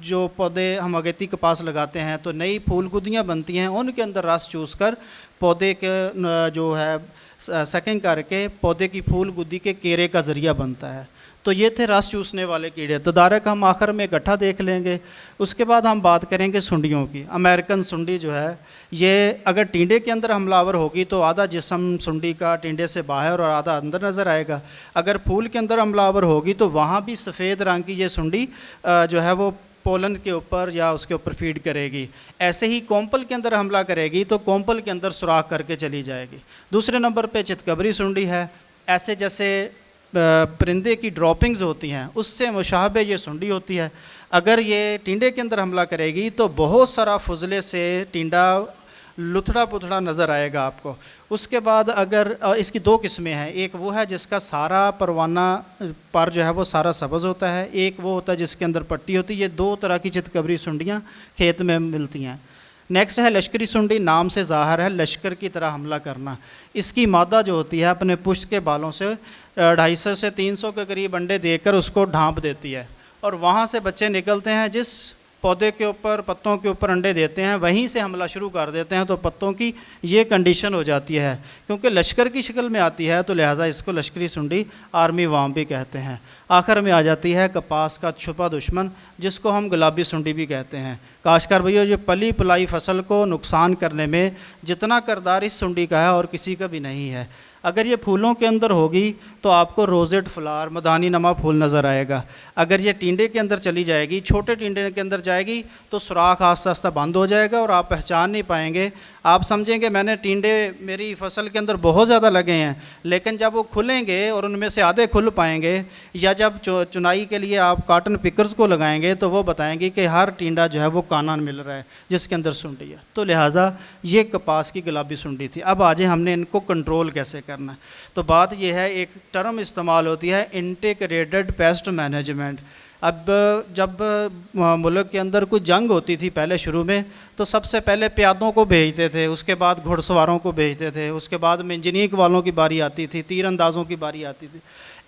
جو پودے ہم اگیتی کپاس لگاتے ہیں تو نئی پھول گودیاں بنتی ہیں، ان کے اندر رس چوس کر پودے کے جو ہے سکنگ کر کے پودے کی پھول گودی کے کیرے کا ذریعہ بنتا ہے۔ تو یہ تھے رس چوسنے والے کیڑے۔ تدارک ہم آخر میں اکٹھا دیکھ لیں گے۔ اس کے بعد ہم بات کریں گے سنڈیوں کی۔ امریکن سنڈی جو ہے یہ اگر ٹینڈے کے اندر حملہ آور ہوگی تو آدھا جسم سنڈی کا ٹینڈے سے باہر اور آدھا اندر نظر آئے گا۔ اگر پھول کے اندر حملہ آور ہوگی تو وہاں بھی سفید رنگ کی یہ سنڈی جو ہے وہ پولن کے اوپر یا اس کے اوپر فیڈ کرے گی۔ ایسے ہی کومپل کے اندر حملہ کرے گی تو کومپل کے اندر سوراخ کر کے چلی جائے گی۔ دوسرے نمبر پہ چتکبری سنڈی ہے۔ ایسے جیسے پرندے کی ڈراپنگز ہوتی ہیں اس سے مشابہ یہ سنڈی ہوتی ہے۔ اگر یہ ٹینڈے کے اندر حملہ کرے گی تو بہت سارا فضلے سے ٹینڈا لتھڑا پتھڑا نظر آئے گا آپ کو۔ اس کے بعد اگر اس کی دو قسمیں ہیں، ایک وہ ہے جس کا سارا پروانہ پر جو ہے وہ سارا سبز ہوتا ہے، ایک وہ ہوتا ہے جس کے اندر پٹی ہوتی ہے۔ یہ دو طرح کی چتکبری سنڈیاں کھیت میں ملتی ہیں۔ نیکسٹ ہے لشکری سنڈی، نام سے ظاہر ہے لشکر کی طرح حملہ کرنا۔ اس کی مادہ جو ہوتی ہے اپنے پشت کے بالوں سے 250 سے 300 کے قریب انڈے دے کر اس کو ڈھانپ دیتی ہے اور وہاں سے بچے نکلتے ہیں۔ جس پودے کے اوپر پتوں کے اوپر انڈے دیتے ہیں وہیں سے حملہ شروع کر دیتے ہیں، تو پتوں کی یہ کنڈیشن ہو جاتی ہے کیونکہ لشکر کی شکل میں آتی ہے تو لہٰذا اس کو لشکری سنڈی آرمی وام بھی کہتے ہیں۔ آخر میں آ جاتی ہے کپاس کا چھپا دشمن جس کو ہم گلابی سنڈی بھی کہتے ہیں۔ کاشتکار بھائیو، یہ پلی پلائی فصل کو نقصان کرنے میں جتنا کردار اس سنڈی کا ہے اور کسی کا بھی نہیں ہے۔ اگر یہ پھولوں کے اندر ہوگی تو آپ کو روزیٹ فلاور مدانی نما پھول نظر آئے گا۔ اگر یہ ٹینڈے کے اندر چلی جائے گی، چھوٹے ٹینڈے کے اندر جائے گی تو سوراخ آہستہ آہستہ بند ہو جائے گا اور آپ پہچان نہیں پائیں گے۔ آپ سمجھیں کہ میں نے ٹینڈے میری فصل کے اندر بہت زیادہ لگے ہیں، لیکن جب وہ کھلیں گے اور ان میں سے آدھے کھل پائیں گے یا جب چنائی کے لیے آپ کاٹن پکرز کو لگائیں گے تو وہ بتائیں گے کہ ہر ٹینڈا جو ہے وہ کانان مل رہا ہے جس کے اندر سنڈی ہے۔ تو لہٰذا یہ کپاس کی گلابی سنڈی تھی۔ اب آج ہم نے ان کو کنٹرول کیسے کرنا ہے، تو بات یہ ہے ایک ٹرم استعمال ہوتی ہے انٹیگریٹڈ پیسٹ مینجمنٹ۔ اب جب ملک کے اندر کوئی جنگ ہوتی تھی پہلے شروع میں تو سب سے پہلے پیادوں کو بھیجتے تھے، اس کے بعد گھڑ سواروں کو بھیجتے تھے، اس کے بعد منجنیق والوں کی باری آتی تھی، تیر اندازوں کی باری آتی تھی۔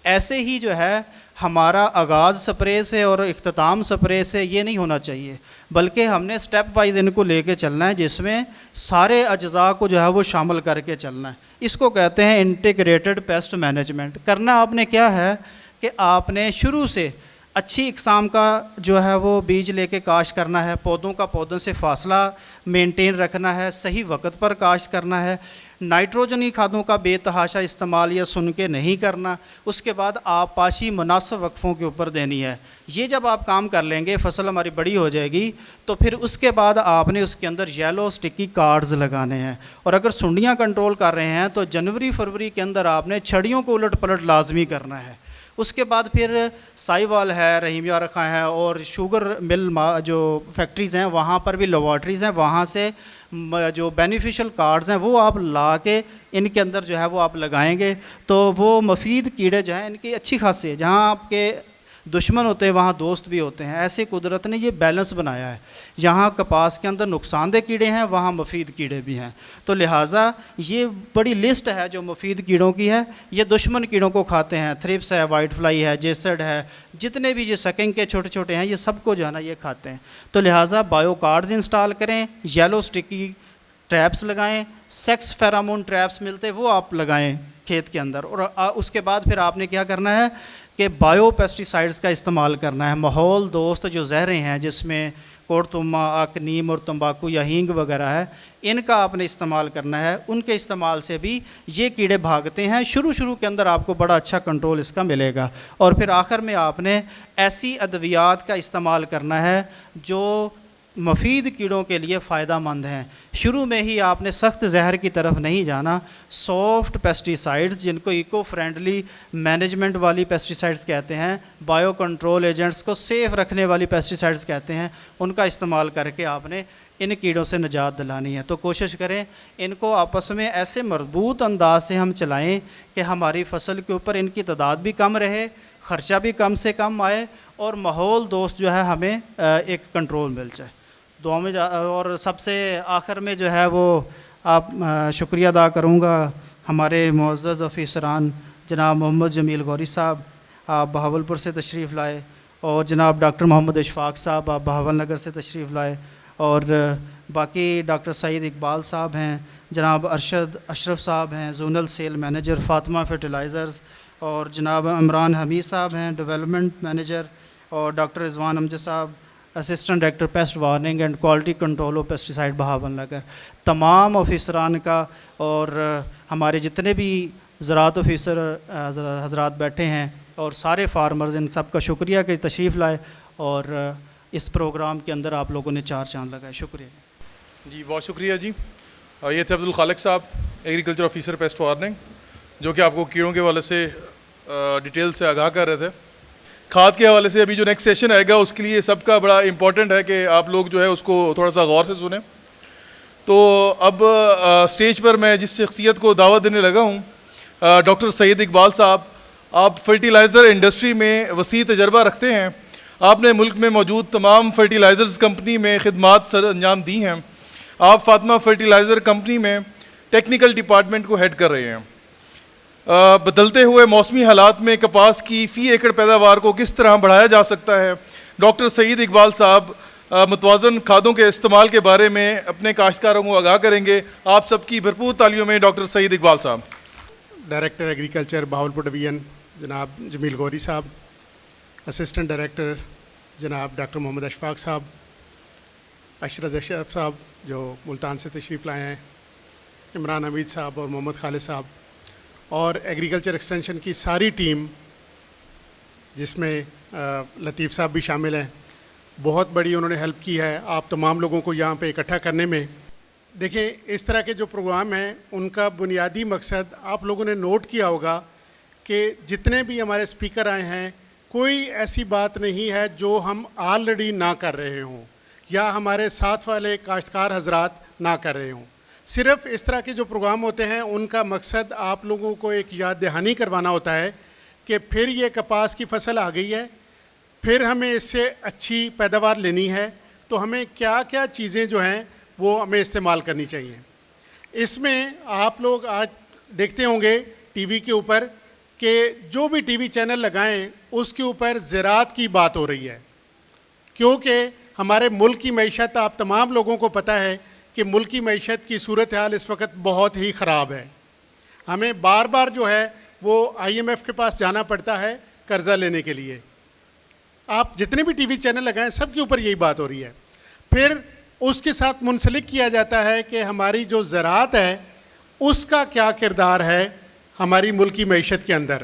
ایسے ہی جو ہے ہمارا آغاز سپرے سے اور اختتام سپرے سے یہ نہیں ہونا چاہیے، بلکہ ہم نے سٹیپ وائز ان کو لے کے چلنا ہے جس میں سارے اجزاء کو جو ہے وہ شامل کر کے چلنا ہے۔ اس کو کہتے ہیں انٹیگریٹڈ پیسٹ مینجمنٹ۔ کرنا آپ نے کیا ہے کہ آپ نے شروع سے اچھی اقسام کا جو ہے وہ بیج لے کے کاشت کرنا ہے، پودوں کا پودوں سے فاصلہ مینٹین رکھنا ہے، صحیح وقت پر کاشت کرنا ہے، نائٹروجنی کھادوں کا بے تحاشا استعمال یا سن کے نہیں کرنا، اس کے بعد آپ پاشی مناسب وقفوں کے اوپر دینی ہے۔ یہ جب آپ کام کر لیں گے فصل ہماری بڑی ہو جائے گی تو پھر اس کے بعد آپ نے اس کے اندر یلو سٹکی کارڈز لگانے ہیں۔ اور اگر سنڈیاں کنٹرول کر رہے ہیں تو جنوری فروری کے اندر آپ نے چھڑیوں کو الٹ پلٹ لازمی کرنا ہے۔ اس کے بعد پھر سائی وال ہے، رحیم یار خاں ہے اور شوگر مل جو فیکٹریز ہیں وہاں پر بھی لیبارٹریز ہیں، وہاں سے جو بینیفیشل کارڈز ہیں وہ آپ لا کے ان کے اندر جو ہے وہ آپ لگائیں گے تو وہ مفید کیڑے جو ہیں ان کی اچھی خاصی ہے، جہاں آپ کے دشمن ہوتے ہیں وہاں دوست بھی ہوتے ہیں۔ ایسے قدرت نے یہ بیلنس بنایا ہے، جہاں کپاس کے اندر نقصان دہ کیڑے ہیں وہاں مفید کیڑے بھی ہیں۔ تو لہٰذا یہ بڑی لسٹ ہے جو مفید کیڑوں کی ہے، یہ دشمن کیڑوں کو کھاتے ہیں، تھرپس ہے، وائٹ فلائی ہے، جیسڈ ہے، جتنے بھی یہ سکنگ کے چھوٹے چھوٹے ہیں یہ سب کو جو ہے نا یہ کھاتے ہیں۔ تو لہٰذا بایو کارڈز انسٹال کریں، یلو سٹکی ٹریپس لگائیں، سیکس فیرامون ٹریپس ملتے وہ آپ لگائیں کھیت کے اندر۔ اور اس کے بعد پھر آپ نے کیا کرنا ہے کہ بایو پیسٹیسائڈز کا استعمال کرنا ہے، ماحول دوست جو زہریں ہیں جس میں کوڑتما، آک، نیم اور تمباکو یا ہینگ وغیرہ ہے، ان کا آپ نے استعمال کرنا ہے۔ ان کے استعمال سے بھی یہ کیڑے بھاگتے ہیں۔ شروع کے اندر آپ کو بڑا اچھا کنٹرول اس کا ملے گا۔ اور پھر آخر میں آپ نے ایسی ادویات کا استعمال کرنا ہے جو مفید کیڑوں کے لیے فائدہ مند ہیں۔ شروع میں ہی آپ نے سخت زہر کی طرف نہیں جانا، سافٹ پیسٹیسائڈز جن کو ایکو فرینڈلی مینجمنٹ والی پیسٹیسائڈز کہتے ہیں، بایو کنٹرول ایجنٹس کو سیف رکھنے والی پیسٹیسائڈز کہتے ہیں، ان کا استعمال کر کے آپ نے ان کیڑوں سے نجات دلانی ہے۔ تو کوشش کریں ان کو آپس میں ایسے مربوط انداز سے ہم چلائیں کہ ہماری فصل کے اوپر ان کی تعداد بھی کم رہے، خرچہ بھی کم سے کم آئے اور ماحول دوست جو ہے ہمیں ایک کنٹرول مل جائے۔ دعا میں اور سب سے آخر میں جو ہے وہ آپ شکریہ ادا کروں گا ہمارے معزز افیسران جناب محمد جمیل غوری صاحب، آپ بہاولپور سے تشریف لائے اور جناب ڈاکٹر محمد اشفاق صاحب آپ بہاول نگر سے تشریف لائے، اور باقی ڈاکٹر سعید اقبال صاحب ہیں، جناب ارشد اشرف صاحب ہیں zonal sale manager Fatima fertilizers, اور جناب عمران حمید صاحب ہیں ڈیولپمنٹ مینیجر، اور ڈاکٹر رضوان امجد صاحب assistant director pest warning and quality control of pesticide Bahawalnagar. تمام آفیسران کا اور ہمارے جتنے بھی زراعت آفیسر حضرات بیٹھے ہیں اور سارے فارمرز، ان سب کا شکریہ کہ تشریف لائے اور اس پروگرام کے اندر آپ لوگوں نے چار چاند لگائے، شکریہ۔ جی بہت شکریہ جی۔ یہ تھے عبدالخالق صاحب ایگریکلچر آفیسر پیسٹ وارننگ، جو کہ آپ کو کیڑوں کے حوالے سے ڈیٹیل سے آگاہ کر رہے تھے۔ کھاد کے حوالے سے ابھی جو نیکسٹ سیشن آئے گا اس کے لیے سب کا بڑا امپورٹنٹ ہے کہ آپ لوگ جو ہے اس کو تھوڑا سا غور سے سنیں۔ تو اب اسٹیج پر میں جس شخصیت کو دعوت دینے لگا ہوں، ڈاکٹر سعید اقبال صاحب، آپ فرٹیلائزر انڈسٹری میں وسیع تجربہ رکھتے ہیں۔ آپ نے ملک میں موجود تمام فرٹیلائزرز کمپنی میں خدمات سر انجام دی ہیں۔ آپ فاطمہ فرٹیلائزر کمپنی میں ٹیکنیکل ڈپارٹمنٹ کو ہیڈ کر رہے ہیں۔ بدلتے ہوئے موسمی حالات میں کپاس کی فی ایکڑ پیداوار کو کس طرح بڑھایا جا سکتا ہے، ڈاکٹر سعید اقبال صاحب متوازن کھادوں کے استعمال کے بارے میں اپنے کاشتکاروں کو آگاہ کریں گے۔ آپ سب کی بھرپور تالیوں میں ڈاکٹر سعید اقبال صاحب۔ ڈائریکٹر ایگریکلچر بہاولپور ڈویژن جناب جمیل غوری صاحب، اسسٹنٹ ڈائریکٹر جناب ڈاکٹر محمد اشفاق صاحب، اشرف اشرف صاحب جو ملتان سے تشریف لائے ہیں، عمران حمید صاحب اور محمد خالد صاحب، اور ایگریکلچر ایکسٹینشن کی ساری ٹیم جس میں لطیف صاحب بھی شامل ہیں، بہت بڑی انہوں نے ہیلپ کی ہے آپ تمام لوگوں کو یہاں پہ اکٹھا کرنے میں۔ دیکھیں اس طرح کے جو پروگرام ہیں ان کا بنیادی مقصد آپ لوگوں نے نوٹ کیا ہوگا کہ جتنے بھی ہمارے اسپیکر آئے ہیں کوئی ایسی بات نہیں ہے جو ہم آلریڈی نہ کر رہے ہوں یا ہمارے ساتھ والے کاشتکار حضرات نہ کر رہے ہوں۔ صرف اس طرح کے جو پروگرام ہوتے ہیں ان کا مقصد آپ لوگوں کو ایک یاد دہانی کروانا ہوتا ہے کہ پھر یہ کپاس کی فصل آ گئی ہے، پھر ہمیں اس سے اچھی پیداوار لینی ہے، تو ہمیں کیا کیا چیزیں جو ہیں وہ ہمیں استعمال کرنی چاہیے۔ اس میں آپ لوگ آج دیکھتے ہوں گے ٹی وی کے اوپر کہ جو بھی ٹی وی چینل لگائیں اس کے اوپر زراعت کی بات ہو رہی ہے، کیونکہ ہمارے ملک کی معیشت آپ تمام لوگوں کو پتہ ہے کہ ملک کی معیشت کی صورتحال اس وقت بہت ہی خراب ہے۔ ہمیں بار بار جو ہے وہ IMF کے پاس جانا پڑتا ہے قرضہ لینے کے لیے۔ آپ جتنے بھی ٹی وی چینل لگائیں سب کے اوپر یہی بات ہو رہی ہے۔ پھر اس کے ساتھ منسلک کیا جاتا ہے کہ ہماری جو زراعت ہے اس کا کیا کردار ہے ہماری ملکی معیشت کے اندر۔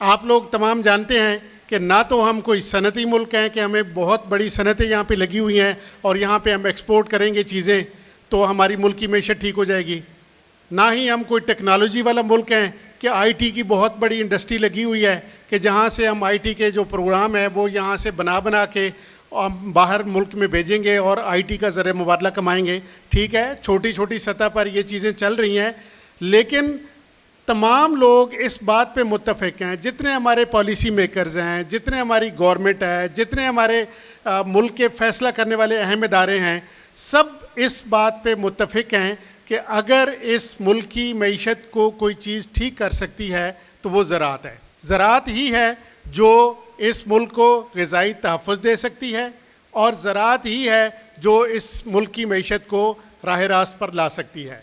آپ لوگ تمام جانتے ہیں کہ نہ تو ہم کوئی صنعتی ملک ہیں کہ ہمیں بہت بڑی صنعتیں یہاں پہ لگی ہوئی ہیں اور یہاں پہ ہم ایکسپورٹ کریں گے چیزیں تو ہماری ملکی معیشت ٹھیک ہو جائے گی، نہ ہی ہم کوئی ٹیکنالوجی والا ملک ہیں کہ IT کی بہت بڑی انڈسٹری لگی ہوئی ہے کہ جہاں سے ہم IT کے جو پروگرام ہے وہ یہاں سے بنا کے باہر ملک میں بھیجیں گے اور IT کا ذریعہ مبادلہ کمائیں گے۔ ٹھیک ہے، چھوٹی چھوٹی سطح پر یہ چیزیں چل رہی ہیں، لیکن تمام لوگ اس بات پہ متفق ہیں، جتنے ہمارے پالیسی میکرز ہیں، جتنے ہماری گورنمنٹ ہے، جتنے ہمارے ملک کے فیصلہ کرنے والے اہم ادارے ہیں، سب اس بات پہ متفق ہیں کہ اگر اس ملک کی معیشت کو کوئی چیز ٹھیک کر سکتی ہے تو وہ زراعت ہے۔ زراعت ہی ہے جو اس ملک کو غذائی تحفظ دے سکتی ہے، اور زراعت ہی ہے جو اس ملک کی معیشت کو راہ راست پر لا سکتی ہے۔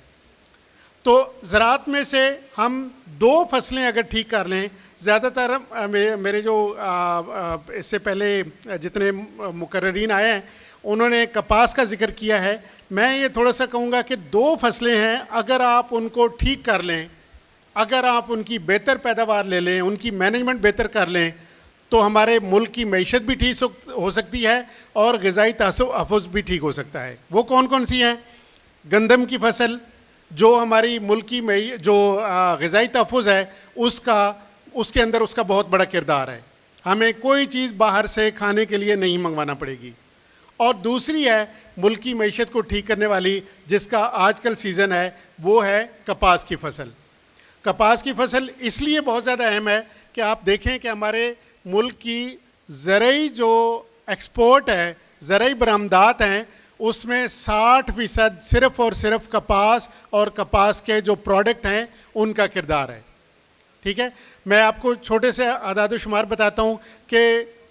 تو زراعت میں سے ہم 2 فصلیں اگر ٹھیک کر لیں، زیادہ تر میرے جو اس سے پہلے جتنے مقررین آئے ہیں انہوں نے کپاس کا ذکر کیا ہے، میں یہ تھوڑا سا کہوں گا کہ 2 فصلیں ہیں، اگر آپ ان کو ٹھیک کر لیں، اگر آپ ان کی بہتر پیداوار لے لیں، ان کی مینجمنٹ بہتر کر لیں، تو ہمارے ملک کی معیشت بھی ٹھیک ہو سکتی ہے اور غذائی تحفظ بھی ٹھیک ہو سکتا ہے۔ وہ کون کون سی ہیں؟ گندم کی فصل جو ہماری ملکی جو غذائی تحفظ ہے اس کے اندر اس کا بہت بڑا کردار ہے، ہمیں کوئی چیز باہر سے کھانے کے لیے نہیں منگوانا پڑے گی۔ اور دوسری ہے ملکی معیشت کو ٹھیک کرنے والی جس کا آج کل سیزن ہے، وہ ہے کپاس کی فصل۔ کپاس کی فصل اس لیے بہت زیادہ اہم ہے کہ آپ دیکھیں کہ ہمارے ملک کی زرعی جو ایکسپورٹ ہے، زرعی برآمدات ہیں، اس میں 60% صرف اور صرف کپاس اور کپاس کے جو پروڈکٹ ہیں ان کا کردار ہے۔ ٹھیک ہے، میں آپ کو چھوٹے سے اعداد و شمار بتاتا ہوں کہ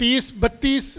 30-32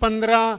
15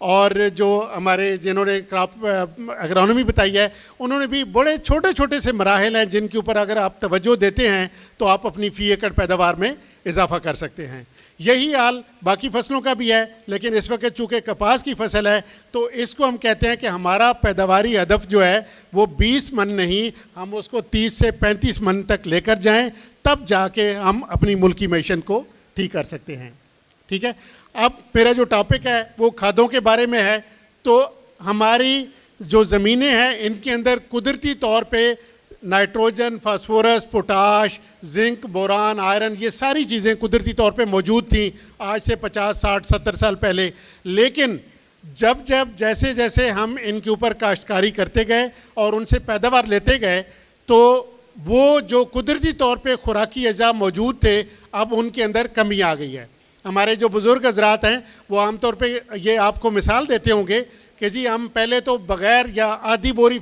اور جو ہمارے جنہوں نے کراپ اگرونومی بتائی ہے انہوں نے بھی بڑے چھوٹے چھوٹے سے مراحل ہیں جن کے اوپر اگر آپ توجہ دیتے ہیں تو آپ اپنی فی ایکڑ پیداوار میں اضافہ کر سکتے ہیں. یہی حال باقی فصلوں کا بھی ہے، لیکن اس وقت چونکہ کپاس کی فصل ہے تو اس کو ہم کہتے ہیں کہ ہمارا پیداواری ہدف جو ہے وہ 20 من نہیں، ہم اس کو 30 سے 35 من تک لے کر جائیں، تب جا کے ہم اپنی ملکی معیشت کو ٹھیک کر سکتے ہیں. ٹھیک ہے. اب میرا جو ٹاپک ہے وہ کھادوں کے بارے میں ہے. تو ہماری جو زمینیں ہیں ان کے اندر قدرتی طور پہ nitrogen, phosphorus, potash, zinc, boron, iron, یہ ساری چیزیں قدرتی طور پہ موجود تھیں آج سے 50، 60، 70 سال پہلے. لیکن جب جیسے جیسے ہم ان کے اوپر کاشتکاری کرتے گئے اور ان سے پیداوار لیتے گئے تو وہ جو قدرتی طور پہ خوراکی اجزاء موجود تھے اب ان کے اندر کمی آ گئی ہے. ہمارے جو بزرگ حضرات ہیں وہ عام طور پہ یہ آپ کو مثال دیتے ہوں گے کہ جی ہم پہلے تو بغیر یا آدھی بوری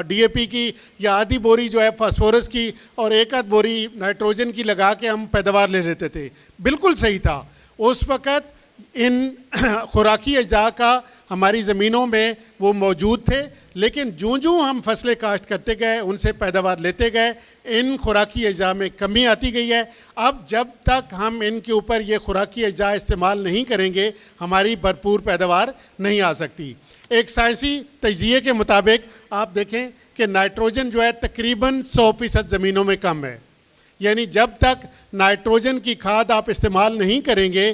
ڈی اے پی کی یا آدھی بوری جو ہے فاسفورس کی اور ایک آدھ بوری نائٹروجن کی لگا کے ہم پیداوار لے لیتے تھے. بالکل صحیح تھا. اس وقت ان خوراکی اجزاء کا ہماری زمینوں میں وہ موجود تھے، لیکن جوں ہم فصلیں کاشت کرتے گئے ان سے پیداوار لیتے گئے ان خوراکی اجزاء میں کمی آتی گئی ہے. اب جب تک ہم ان کے اوپر یہ خوراکی اجزاء استعمال نہیں کریں گے ہماری بھرپور پیداوار نہیں آ سکتی. ایک سائنسی تجزیے کے مطابق آپ دیکھیں کہ نائٹروجن جو ہے تقریباً 100% زمینوں میں کم ہے. یعنی جب تک نائٹروجن کی کھاد آپ استعمال نہیں کریں گے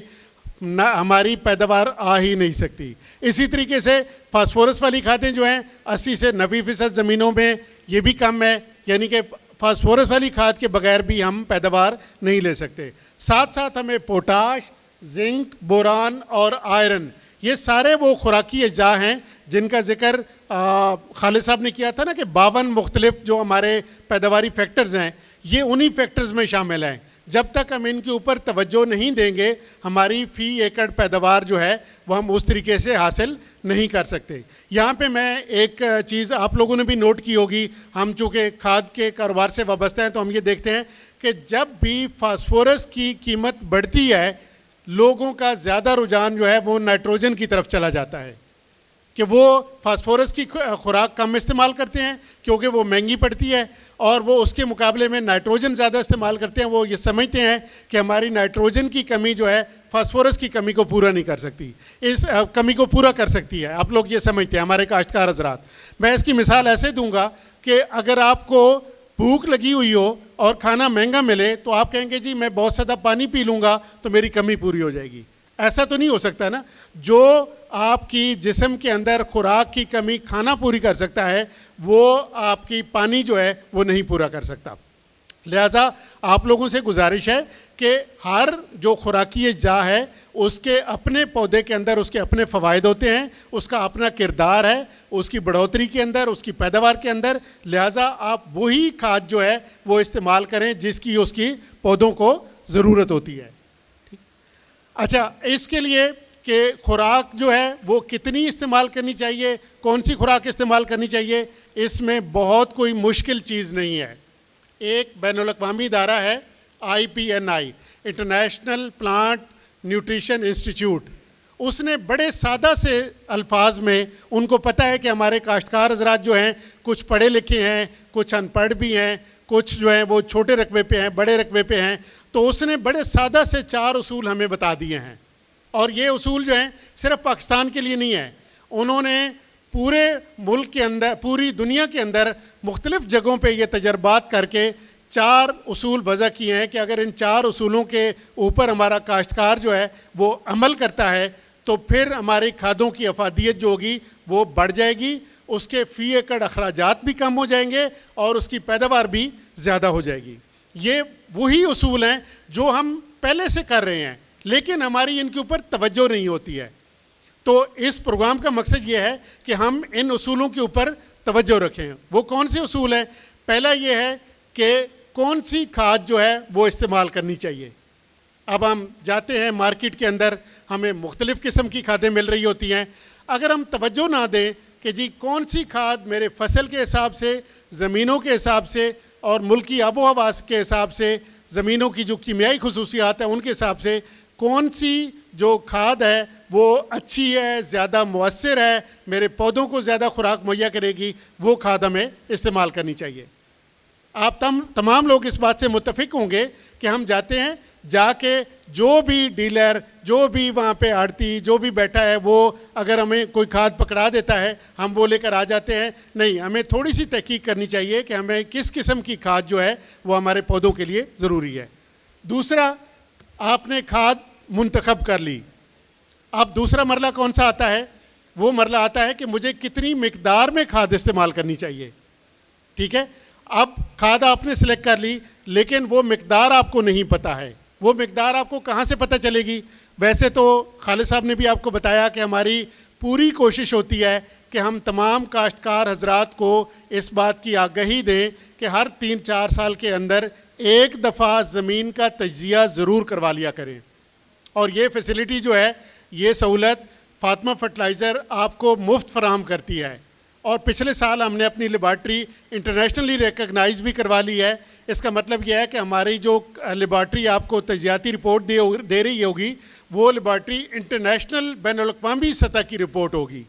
ہماری پیداوار آ ہی نہیں سکتی. اسی طریقے سے فاسفورس والی کھادیں جو ہیں 80 سے 90% زمینوں میں یہ بھی کم ہے، یعنی کہ فاسفورس والی کھاد کے بغیر بھی ہم پیداوار نہیں لے سکتے. ساتھ ساتھ ہمیں پوٹاش، زنک، بوران اور آئرن یہ سارے وہ خوراکی اجزاء ہیں جن کا ذکر خالد صاحب نے کیا تھا نا کہ 52 مختلف جو ہمارے پیداواری فیکٹرز ہیں یہ انہی فیکٹرز میں شامل ہیں. جب تک ہم ان کے اوپر توجہ نہیں دیں گے ہماری فی ایکڑ پیداوار جو ہے وہ ہم اس طریقے سے حاصل نہیں کر سکتے. یہاں پہ میں ایک چیز آپ لوگوں نے بھی نوٹ کی ہوگی، ہم چونکہ کھاد کے کاروبار سے وابستہ ہیں تو ہم یہ دیکھتے ہیں کہ جب بھی فاسفورس کی قیمت بڑھتی ہے لوگوں کا زیادہ رجحان جو ہے وہ نائٹروجن کی طرف چلا جاتا ہے کہ وہ فاسفورس کی خوراک کم استعمال کرتے ہیں کیونکہ وہ مہنگی پڑتی ہے، اور وہ اس کے مقابلے میں نائٹروجن زیادہ استعمال کرتے ہیں. وہ یہ سمجھتے ہیں کہ ہماری نائٹروجن کی کمی جو ہے فاسفورس کی کمی کو پورا نہیں کر سکتی، اس کمی کو پورا کر سکتی ہے. آپ لوگ یہ سمجھتے ہیں ہمارے کاشتکار حضرات. میں اس کی مثال ایسے دوں گا کہ اگر آپ کو بھوک لگی ہوئی ہو اور کھانا مہنگا ملے تو آپ کہیں گے جی میں بہت زیادہ پانی پی لوں گا تو میری کمی پوری ہو جائے گی. ایسا تو نہیں ہو سکتا نا. جو آپ کی جسم کے اندر خوراک کی کمی کھانا پوری کر سکتا ہے وہ آپ کی پانی جو ہے وہ نہیں پورا کر سکتا. لہٰذا آپ لوگوں سے گزارش ہے کہ ہر جو خوراکی اجزاء ہے اس کے اپنے پودے کے اندر اس کے اپنے فوائد ہوتے ہیں، اس کا اپنا کردار ہے اس کی بڑھوتری کے اندر، اس کی پیداوار کے اندر. لہٰذا آپ وہی کھاد جو ہے وہ استعمال کریں جس کی اس کی پودوں کو ضرورت ہوتی ہے. اچھا، اس کے لیے کہ خوراک جو ہے وہ کتنی استعمال کرنی چاہیے، کون سی خوراک استعمال کرنی چاہیے، اس میں بہت کوئی مشکل چیز نہیں ہے. ایک بین الاقوامی ادارہ ہے IPNI، international plant nutrition institute. اس نے بڑے سادہ سے الفاظ میں، ان کو پتہ ہے کہ ہمارے کاشتکار حضرات جو ہیں کچھ پڑھے لکھے ہیں، کچھ ان پڑھ بھی ہیں، کچھ جو ہیں وہ چھوٹے رقبے پہ ہیں، بڑے رقبے پہ ہیں، تو اس نے بڑے سادہ سے 4 اصول ہمیں بتا دیے ہیں. اور یہ اصول جو ہیں صرف پاکستان کے لیے نہیں ہے، انہوں نے پورے ملک کے اندر، پوری دنیا کے اندر مختلف جگہوں پہ یہ تجربات کر کے 4 اصول وضع کیے ہیں کہ اگر ان 4 اصولوں کے اوپر ہمارا کاشتکار جو ہے وہ عمل کرتا ہے تو پھر ہماری کھادوں کی افادیت جو ہوگی وہ بڑھ جائے گی، اس کے فی ایکڑ اخراجات بھی کم ہو جائیں گے اور اس کی پیداوار بھی زیادہ ہو جائے گی. یہ وہی اصول ہیں جو ہم پہلے سے کر رہے ہیں لیکن ہماری ان کے اوپر توجہ نہیں ہوتی ہے. تو اس پروگرام کا مقصد یہ ہے کہ ہم ان اصولوں کے اوپر توجہ رکھیں. وہ کون سے اصول ہیں؟ پہلا یہ ہے کہ کون سی کھاد جو ہے وہ استعمال کرنی چاہیے. اب ہم جاتے ہیں مارکیٹ کے اندر، ہمیں مختلف قسم کی کھادیں مل رہی ہوتی ہیں. اگر ہم توجہ نہ دیں کہ جی کون سی کھاد میرے فصل کے حساب سے، زمینوں کے حساب سے اور ملکی آب و ہوا کے حساب سے، زمینوں کی جو کیمیائی خصوصیات ہیں ان کے حساب سے کون سی جو کھاد ہے وہ اچھی ہے, زیادہ مؤثر ہے, میرے پودوں کو زیادہ خوراک مہیا کرے گی, وہ کھاد ہمیں استعمال کرنی چاہیے. آپ تمام لوگ اس بات سے متفق ہوں گے کہ ہم جاتے ہیں, جا کے جو بھی ڈیلر, جو بھی وہاں پہ آڑتی, جو بھی بیٹھا ہے, وہ اگر ہمیں کوئی کھاد پکڑا دیتا ہے ہم وہ لے کر آ جاتے ہیں. نہیں, ہمیں تھوڑی سی تحقیق کرنی چاہیے کہ ہمیں کس قسم کی کھاد جو ہے وہ ہمارے پودوں کے لیے ضروری ہے. دوسرا, آپ نے کھاد منتخب کر لی. اب دوسرا مرحلہ کون سا آتا ہے؟ وہ مرحلہ آتا ہے کہ مجھے کتنی مقدار میں کھاد استعمال کرنی چاہیے. ٹھیک ہے, اب کھاد آپ نے سلیکٹ کر لی, لیکن وہ مقدار آپ کو نہیں پتہ ہے. وہ مقدار آپ کو کہاں سے پتہ چلے گی؟ ویسے تو خالد صاحب نے بھی آپ کو بتایا کہ ہماری پوری کوشش ہوتی ہے کہ ہم تمام کاشتکار حضرات کو اس بات کی آگہی دیں کہ ہر 3-4 سال کے اندر ایک دفعہ زمین کا تجزیہ ضرور کروا لیا کریں. اور یہ فیسلٹی جو ہے, یہ سہولت فاطمہ فرٹیلائزر آپ کو مفت فراہم کرتی ہے. اور پچھلے سال ہم نے اپنی لیبارٹری انٹرنیشنلی ریکگنائز بھی کروا لی ہے. اس کا مطلب یہ ہے کہ ہماری جو لیبارٹری آپ کو تجزیاتی رپورٹ دے رہی ہوگی, وہ لیبارٹری انٹرنیشنل بین الاقوامی سطح کی رپورٹ ہوگی.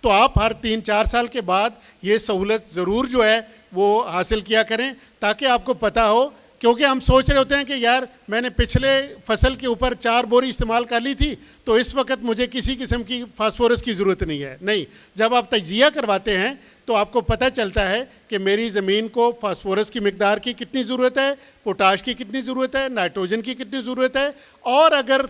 تو آپ ہر 3-4 سال کے بعد یہ سہولت ضرور جو ہے وہ حاصل کیا کریں, تاکہ آپ کو پتہ ہو. کیونکہ ہم سوچ رہے ہوتے ہیں کہ یار میں نے پچھلے فصل کے اوپر 4 بوری استعمال کر لی تھی, تو اس وقت مجھے کسی قسم کی فاسفورس کی ضرورت نہیں ہے. نہیں, جب آپ تجزیہ کرواتے ہیں تو آپ کو پتہ چلتا ہے کہ میری زمین کو فاسفورس کی مقدار کی کتنی ضرورت ہے, پوٹاش کی کتنی ضرورت ہے, نائٹروجن کی کتنی ضرورت ہے, اور اگر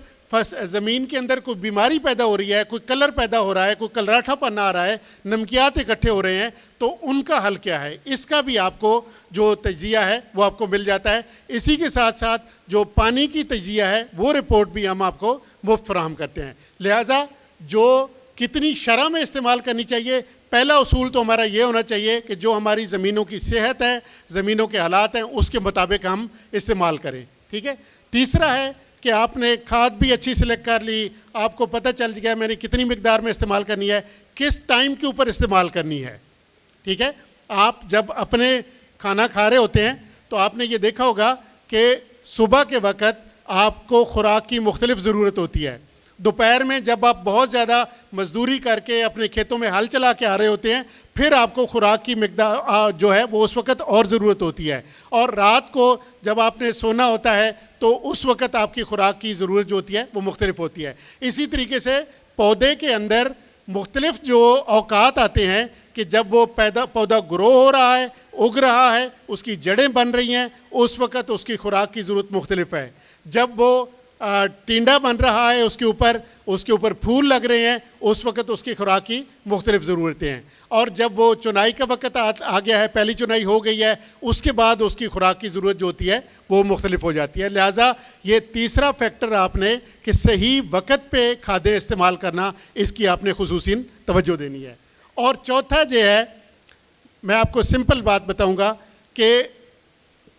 زمین کے اندر کوئی بیماری پیدا ہو رہی ہے, کوئی کلر پیدا ہو رہا ہے, کوئی کلراٹھا پن آ رہا ہے, نمکیات اکٹھے ہو رہے ہیں, تو ان کا حل کیا ہے, اس کا بھی آپ کو جو تجزیہ ہے وہ آپ کو مل جاتا ہے. اسی کے ساتھ ساتھ جو پانی کی تجزیہ ہے وہ رپورٹ بھی ہم آپ کو مفت فراہم کرتے ہیں. لہٰذا جو کتنی شرح میں استعمال کرنی چاہیے, پہلا اصول تو ہمارا یہ ہونا چاہیے کہ جو ہماری زمینوں کی صحت ہے, زمینوں کے حالات ہیں, اس کے مطابق ہم استعمال کریں. ٹھیک ہے. تیسرا ہے کہ آپ نے کھاد بھی اچھی سلیکٹ کر لی, آپ کو پتہ چل گیا میں نے کتنی مقدار میں استعمال کرنی ہے, کس ٹائم کے اوپر استعمال کرنی ہے. ٹھیک ہے. آپ جب اپنے کھانا کھا رہے ہوتے ہیں تو آپ نے یہ دیکھا ہوگا کہ صبح کے وقت آپ کو خوراک کی مختلف ضرورت ہوتی ہے. دوپہر میں جب آپ بہت زیادہ مزدوری کر کے اپنے کھیتوں میں ہل چلا کے آ رہے ہوتے ہیں, پھر آپ کو خوراک کی مقدار جو ہے وہ اس وقت اور ضرورت ہوتی ہے. اور رات کو جب آپ نے سونا ہوتا ہے تو اس وقت آپ کی خوراک کی ضرورت جو ہوتی ہے وہ مختلف ہوتی ہے. اسی طریقے سے پودے کے اندر مختلف جو اوقات آتے ہیں کہ جب وہ پودا گرو ہو رہا ہے, اگ رہا ہے, اس کی جڑیں بن رہی ہیں, اس وقت اس کی خوراک کی ضرورت مختلف ہے. جب وہ ٹینڈا بن رہا ہے, اس کے اوپر پھول لگ رہے ہیں, اس وقت اس کی خوراک کی مختلف ضرورتیں ہیں. اور جب وہ چنائی کا وقت آ گیا ہے, پہلی چنائی ہو گئی ہے, اس کے بعد اس کی خوراک کی ضرورت جو ہوتی ہے وہ مختلف ہو جاتی ہے. لہٰذا یہ تیسرا فیکٹر آپ نے کہ صحیح وقت پہ کھادیں استعمال کرنا, اس کی آپ نے خصوصاً توجہ دینی ہے. اور چوتھا جو ہے, میں آپ کو سمپل بات بتاؤں گا کہ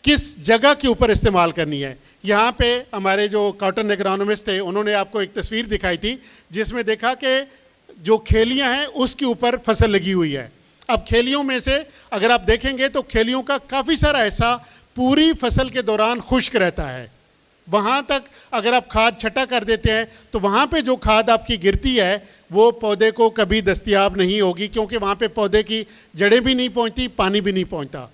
کس جگہ کے اوپر استعمال کرنی ہے. یہاں پہ ہمارے جو کاٹن ایگرانومسٹ تھے, انہوں نے آپ کو ایک تصویر دکھائی تھی جس میں دیکھا کہ جو کھیلیاں ہیں اس کے اوپر فصل لگی ہوئی ہے. اب کھیلیوں میں سے اگر آپ دیکھیں گے تو کھیلیوں کا کافی سارا حصہ پوری فصل کے دوران خشک رہتا ہے. وہاں تک اگر آپ کھاد چھٹا کر دیتے ہیں تو وہاں پہ جو کھاد آپ کی گرتی ہے وہ پودے کو کبھی دستیاب نہیں ہوگی, کیونکہ وہاں پہ پودے کی جڑیں بھی نہیں پہنچتی, پانی بھی نہیں پہنچتا.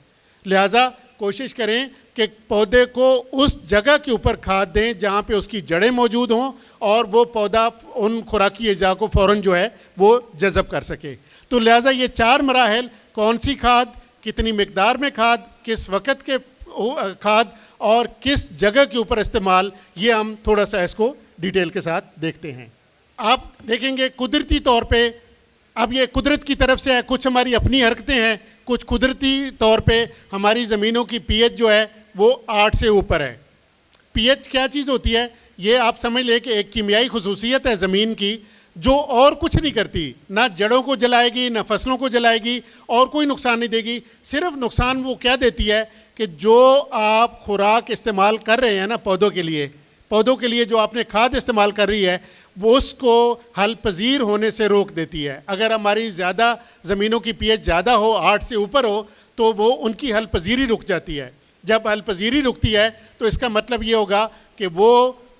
لہٰذا کوشش کریں کہ پودے کو اس جگہ کے اوپر کھاد دیں جہاں پہ اس کی جڑیں موجود ہوں, اور وہ پودا ان خوراکی اجزاء کو فوراً جو ہے وہ جذب کر سکے. تو لہٰذا یہ 4 مراحل, کون سی کھاد, کتنی مقدار میں کھاد, کس وقت کے کھاد, اور کس جگہ کے اوپر استعمال, یہ ہم تھوڑا سا اس کو ڈیٹیل کے ساتھ دیکھتے ہیں. آپ دیکھیں گے قدرتی طور پہ, اب یہ قدرت کی طرف سے ہے, کچھ ہماری اپنی حرکتیں ہیں, کچھ قدرتی طور پہ ہماری زمینوں کی پی ایچ جو ہے وہ 8 سے اوپر ہے. پی ایچ کیا چیز ہوتی ہے, یہ آپ سمجھ لیں کہ ایک کیمیائی خصوصیت ہے زمین کی جو اور کچھ نہیں کرتی, نہ جڑوں کو جلائے گی, نہ فصلوں کو جلائے گی, اور کوئی نقصان نہیں دے گی. صرف نقصان وہ کیا دیتی ہے کہ جو آپ خوراک استعمال کر رہے ہیں نا پودوں کے لیے جو آپ نے کھاد استعمال کر رہی ہے, وہ اس کو حل پذیر ہونے سے روک دیتی ہے. اگر ہماری زیادہ زمینوں کی پی ایچ زیادہ ہو, 8 سے اوپر ہو, تو وہ ان کی حل پذیری رک جاتی ہے. جب حل پذیری رکتی ہے تو اس کا مطلب یہ ہوگا کہ وہ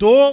2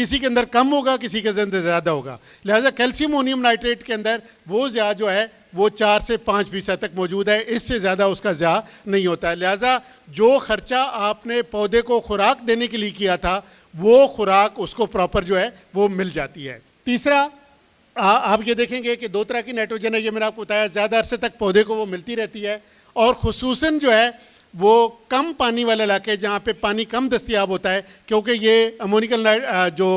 کسی کے اندر کم ہوگا, کسی کے اندر زیادہ ہوگا. لہٰذا کیلشیم امونیم نائٹریٹ کے اندر وہ زیادہ جو ہے وہ 4 سے 5% تک موجود ہے, اس سے زیادہ اس کا زیادہ نہیں ہوتا ہے. لہٰذا جو خرچہ آپ نے پودے کو خوراک دینے کے لیے کیا تھا وہ خوراک اس کو پراپر جو ہے وہ مل جاتی ہے. تیسرا آپ یہ دیکھیں گے کہ 2 طرح کی نائٹروجن ہے, یہ میں نے آپ کو بتایا, زیادہ عرصے تک پودے کو وہ ملتی رہتی ہے, اور خصوصاً جو ہے وہ کم پانی والے علاقے جہاں پہ پانی کم دستیاب ہوتا ہے, کیونکہ یہ امونیکل جو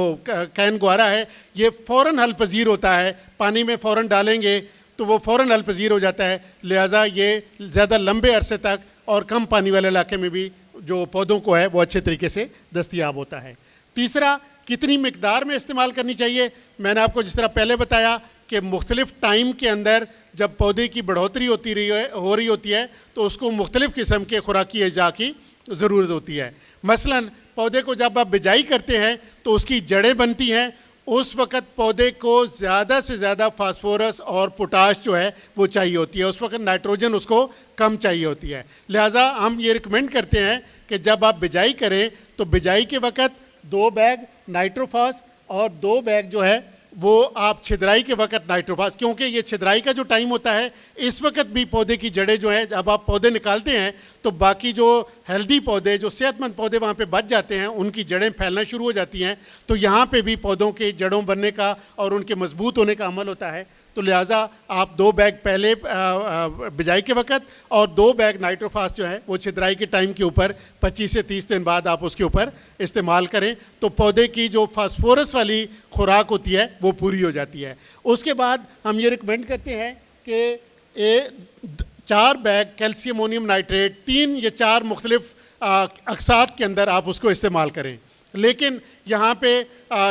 کین گوارا ہے یہ فوراً حل پذیر ہوتا ہے, پانی میں فوراً ڈالیں گے تو وہ فوراً حل پذیر ہو جاتا ہے. لہٰذا یہ زیادہ لمبے عرصے تک اور کم پانی والے علاقے میں بھی جو پودوں کو ہے وہ اچھے طریقے سے دستیاب ہوتا ہے. تیسرا, کتنی مقدار میں استعمال کرنی چاہیے. میں نے آپ کو جس طرح پہلے بتایا کہ مختلف ٹائم کے اندر جب پودے کی بڑھوتری ہو رہی ہوتی ہے تو اس کو مختلف قسم کے خوراکی اجزاء کی ضرورت ہوتی ہے. مثلاً پودے کو جب آپ بجائی کرتے ہیں تو اس کی جڑیں بنتی ہیں, اس وقت پودے کو زیادہ سے زیادہ فاسفورس اور پوٹاش جو ہے وہ چاہیے ہوتی ہے, اس وقت نائٹروجن اس کو کم چاہیے ہوتی ہے. لہٰذا ہم یہ ریکمینڈ کرتے ہیں کہ جب آپ بجائی کریں تو بجائی کے وقت 2 بیگ نائٹروفاس اور 2 بیگ جو ہے وہ آپ چھدرائی کے وقت نائٹروفاس, کیونکہ یہ چھدرائی کا جو ٹائم ہوتا ہے اس وقت بھی پودے کی جڑیں جو ہیں جب آپ پودے نکالتے ہیں تو باقی جو ہیلدی پودے, جو صحت مند پودے وہاں پہ بچ جاتے ہیں, ان کی جڑیں پھیلنا شروع ہو جاتی ہیں, تو یہاں پہ بھی پودوں کے جڑوں بننے کا اور ان کے مضبوط ہونے کا عمل ہوتا ہے. تو لہٰذا آپ 2 بیگ پہلے بجائی کے وقت اور 2 بیگ نائٹروفاس جو ہے وہ چھدرائی کے ٹائم کے اوپر 25 سے 30 دن بعد آپ اس کے اوپر استعمال کریں, تو پودے کی جو فاسفورس والی خوراک ہوتی ہے وہ پوری ہو جاتی ہے. اس کے بعد ہم یہ ریکمینڈ کرتے ہیں کہ 4 بیگ کیلشیم امونیم نائٹریٹ 3 یا 4 مختلف اقساط کے اندر آپ اس کو استعمال کریں. لیکن یہاں پہ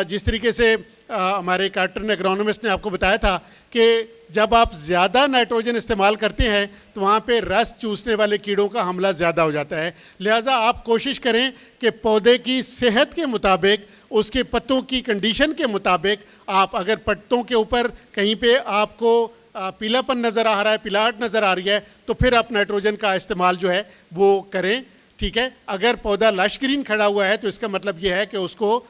جس طریقے سے ہمارے کارٹن ایگرونومسٹ نے آپ کو بتایا تھا کہ جب آپ زیادہ نائٹروجن استعمال کرتے ہیں تو وہاں پہ رس چوسنے والے کیڑوں کا حملہ زیادہ ہو جاتا ہے. لہٰذا آپ کوشش کریں کہ پودے کی صحت کے مطابق, اس کے پتوں کی کنڈیشن کے مطابق آپ, اگر پتوں کے اوپر کہیں پہ آپ کو پیلا پن نظر آ رہا ہے, پلاٹ نظر آ رہی ہے, تو پھر آپ نائٹروجن کا استعمال جو ہے وہ کریں. ٹھیک ہے, اگر پودا لش گرین کھڑا ہوا ہے تو اس کا مطلب یہ ہے کہ اس کو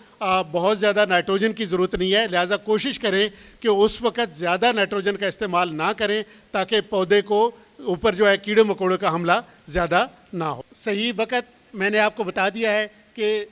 بہت زیادہ نائٹروجن کی ضرورت نہیں ہے. لہٰذا کوشش کریں کہ اس وقت زیادہ نائٹروجن کا استعمال نہ کریں تاکہ پودے کو اوپر جو ہے کیڑے مکوڑوں کا حملہ زیادہ نہ ہو. صحیح وقت میں نے آپ کو بتا دیا ہے کہ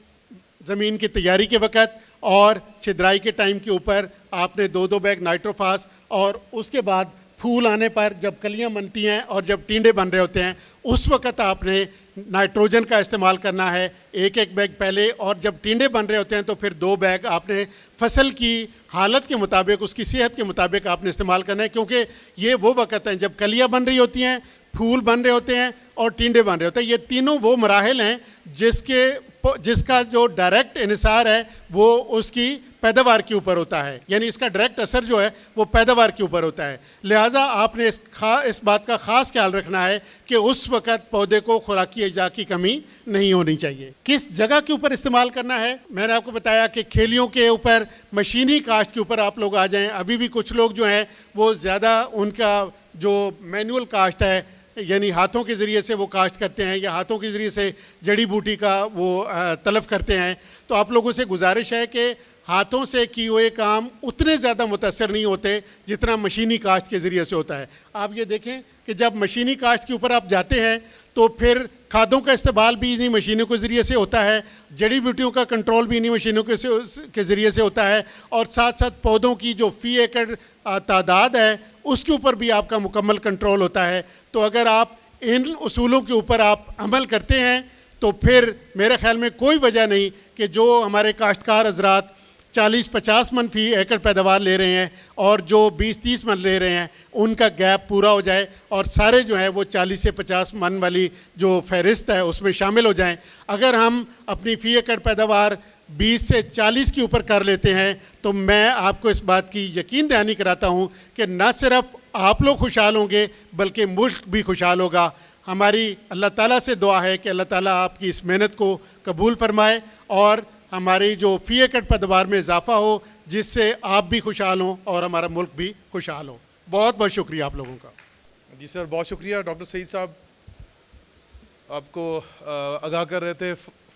زمین کی تیاری کے وقت اور چھدرائی کے ٹائم کے اوپر آپ نے 2 بیگ نائٹروفاس, اور اس کے بعد پھول آنے پر جب کلیاں بنتی ہیں اور جب ٹینڈے بن رہے ہوتے ہیں اس وقت آپ نے نائٹروجن کا استعمال کرنا ہے 1 بیگ پہلے, اور جب ٹینڈے بن رہے ہوتے ہیں تو پھر 2 بیگ آپ نے فصل کی حالت کے مطابق, اس کی صحت کے مطابق آپ نے استعمال کرنا ہے, کیونکہ یہ وہ وقت ہیں جب کلیاں بن رہی ہوتی ہیں, پھول بن رہے ہوتے ہیں اور ٹینڈے بن رہے ہوتے ہیں. یہ تینوں وہ مراحل ہیں جس کا جو ڈائریکٹ انحصار ہے وہ اس کی پیداوار کے اوپر ہوتا ہے, یعنی اس کا ڈائریکٹ اثر جو ہے وہ پیداوار کے اوپر ہوتا ہے. لہٰذا آپ نے اس بات کا خاص خیال رکھنا ہے کہ اس وقت پودے کو خوراکی اجزاء کی کمی نہیں ہونی چاہیے. کس جگہ کے اوپر استعمال کرنا ہے, میں نے آپ کو بتایا کہ کھیلیوں کے اوپر, مشینی کاشت کے اوپر آپ لوگ آ جائیں. ابھی بھی کچھ لوگ جو ہیں وہ زیادہ ان کا جو مینول کاشت ہے, یعنی ہاتھوں کے ذریعے سے وہ کاشت کرتے ہیں یا ہاتھوں کے ذریعے سے جڑی بوٹی کا وہ تلف کرتے ہیں. تو آپ لوگوں سے گزارش ہے کہ ہاتھوں سے کیے ہوئے کام اتنے زیادہ متاثر نہیں ہوتے جتنا مشینی کاشت کے ذریعے سے ہوتا ہے. آپ یہ دیکھیں کہ جب مشینی کاشت کے اوپر آپ جاتے ہیں تو پھر کھادوں کا استعمال بھی انہی مشینوں کے ذریعے سے ہوتا ہے, جڑی بوٹیوں کا کنٹرول بھی انہی مشینوں کے ذریعے سے ہوتا ہے, اور ساتھ ساتھ پودوں کی جو فی ایکڑ تعداد ہے اس کے اوپر بھی آپ کا مکمل کنٹرول ہوتا ہے. تو اگر آپ ان اصولوں کے اوپر آپ عمل کرتے ہیں تو پھر میرے خیال میں کوئی وجہ نہیں کہ جو ہمارے کاشتکار حضرات 40-50 من فی ایکڑ پیداوار لے رہے ہیں اور جو 20-30 من لے رہے ہیں ان کا گیپ پورا ہو جائے اور سارے جو ہیں وہ 40 سے 50 من والی جو فہرست ہے اس میں شامل ہو جائیں. اگر ہم اپنی فی ایکڑ پیداوار 20 سے 40 کے اوپر کر لیتے ہیں تو میں آپ کو اس بات کی یقین دہانی کراتا ہوں کہ نہ صرف آپ لوگ خوشحال ہوں گے بلکہ ملک بھی خوشحال ہوگا. ہماری اللہ تعالیٰ سے دعا ہے کہ اللہ تعالیٰ آپ کی اس محنت کو قبول فرمائے اور ہماری جو فی ایکڑ پیداوار میں اضافہ ہو جس سے آپ بھی خوشحال ہوں اور ہمارا ملک بھی خوشحال ہو. بہت بہت شکریہ آپ لوگوں کا. جی سر, بہت شکریہ. ڈاکٹر سعید صاحب آپ کو آگاہ کر رہے تھے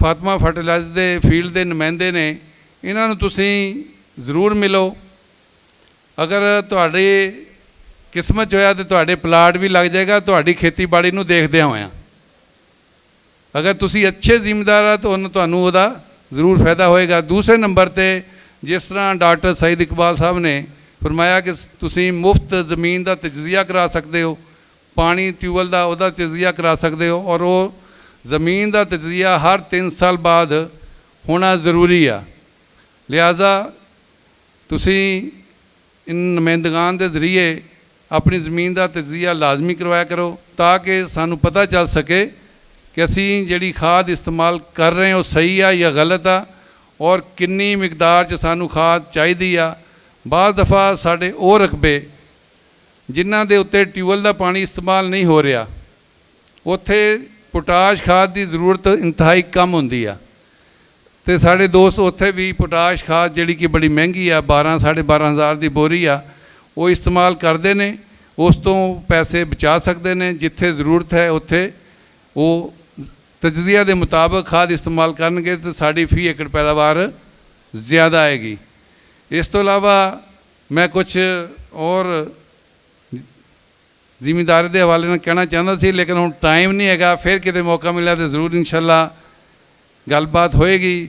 ਫਾਤਮਾ ਫਰਟੀਲਾਈਜ਼ਰ ਦੇ ਫੀਲਡ ਦੇ ਨੁਮਾਇੰਦੇ ਨੇ, ਇਹਨਾਂ ਨੂੰ ਤੁਸੀਂ ਜ਼ਰੂਰ ਮਿਲੋ। ਅਗਰ ਤੁਹਾਡੀ ਕਿਸਮਤ 'ਚ ਹੋਇਆ ਤਾਂ ਤੁਹਾਡੇ ਪਲਾਟ ਵੀ ਲੱਗ ਜਾਏਗਾ ਤੁਹਾਡੀ ਖੇਤੀਬਾੜੀ ਨੂੰ ਦੇਖਦਿਆਂ ਹੋਇਆਂ। ਅਗਰ ਤੁਸੀਂ ਅੱਛੇ ਜ਼ਿਮੀਂਦਾਰ ਆ ਤਾਂ ਤੁਹਾਨੂੰ ਉਹਦਾ ਜ਼ਰੂਰ ਫਾਇਦਾ ਹੋਏਗਾ। ਦੂਸਰੇ ਨੰਬਰ 'ਤੇ ਜਿਸ ਤਰ੍ਹਾਂ ਡਾਕਟਰ ਸਈਦ ਇਕਬਾਲ ਸਾਹਿਬ ਨੇ ਫਰਮਾਇਆ ਕਿ ਤੁਸੀਂ ਮੁਫਤ ਜ਼ਮੀਨ ਦਾ ਤਜਜ਼ੀਆ ਕਰਾ ਸਕਦੇ ਹੋ, ਪਾਣੀ ਟਿਊਬਵੈੱਲ ਦਾ ਉਹਦਾ ਤਜਜ਼ੀਆ ਕਰਾ ਸਕਦੇ ਹੋ, ਔਰ ਉਹ ਜ਼ਮੀਨ ਦਾ ਤਜਜ਼ੀਆ ਹਰ 3 ਸਾਲ ਬਾਅਦ ਹੋਣਾ ਜ਼ਰੂਰੀ ਆ। ਲਿਹਾਜ਼ਾ ਤੁਸੀਂ ਇਨ ਨੁਮਾਇੰਦਗਾਨ ਦੇ ਜ਼ਰੀਏ ਆਪਣੀ ਜ਼ਮੀਨ ਦਾ ਤਜਜ਼ੀਆ ਲਾਜ਼ਮੀ ਕਰਵਾਇਆ ਕਰੋ ਤਾਂ ਕਿ ਸਾਨੂੰ ਪਤਾ ਚੱਲ ਸਕੇ ਕਿ ਅਸੀਂ ਜਿਹੜੀ ਖਾਦ ਇਸਤੇਮਾਲ ਕਰ ਰਹੇ ਹਾਂ ਉਹ ਸਹੀ ਆ ਜਾਂ ਗਲਤ ਆ, ਔਰ ਕਿੰਨੀ ਮਿਕਦਾਰ 'ਚ ਸਾਨੂੰ ਖਾਦ ਚਾਹੀਦੀ ਆ। ਬਾਅਦ ਦਫਾ ਸਾਡੇ ਉਹ ਰਕਬੇ ਜਿਨ੍ਹਾਂ ਦੇ ਉੱਤੇ ਟਿਊਬਵੈੱਲ ਦਾ ਪਾਣੀ ਇਸਤੇਮਾਲ ਨਹੀਂ ਹੋ ਰਿਹਾ, ਉੱਥੇ ਪੋਟਾਸ਼ ਖਾਦ ਦੀ ਜ਼ਰੂਰਤ ਇੰਤਹਾਈ ਕਮ ਹੁੰਦੀ ਆ, ਅਤੇ ਸਾਡੇ ਦੋਸਤ ਉੱਥੇ ਵੀ ਪੋਟਾਸ਼ ਖਾਦ ਜਿਹੜੀ ਕਿ ਬੜੀ ਮਹਿੰਗੀ ਆ, 12-12.5 ਹਜ਼ਾਰ ਦੀ ਬੋਰੀ ਆ, ਉਹ ਇਸਤੇਮਾਲ ਕਰਦੇ ਨੇ। ਉਸ ਤੋਂ ਪੈਸੇ ਬਚਾ ਸਕਦੇ ਨੇ। ਜਿੱਥੇ ਜ਼ਰੂਰਤ ਹੈ ਉੱਥੇ ਉਹ ਤਜਜ਼ੀਆ ਦੇ ਮੁਤਾਬਕ ਖਾਦ ਇਸਤੇਮਾਲ ਕਰਨਗੇ ਤਾਂ ਸਾਡੀ ਫੀ ਏਕੜ ਪੈਦਾਵਾਰ ਜ਼ਿਆਦਾ ਆਏਗੀ। ਇਸ ਤੋਂ ਇਲਾਵਾ ਮੈਂ ਕੁਛ ਔਰ ਜ਼ਿਮੀਂਦਾਰੀ ਦੇ ਹਵਾਲੇ ਨਾਲ ਕਹਿਣਾ ਚਾਹੁੰਦਾ ਸੀ, ਲੇਕਿਨ ਹੁਣ ਟਾਈਮ ਨਹੀਂ ਹੈਗਾ। ਫਿਰ ਕਿਤੇ ਮੌਕਾ ਮਿਲਿਆ ਤਾਂ ਜ਼ਰੂਰ ਇਨਸ਼ਾਅੱਲਾ ਗੱਲਬਾਤ ਹੋਏਗੀ।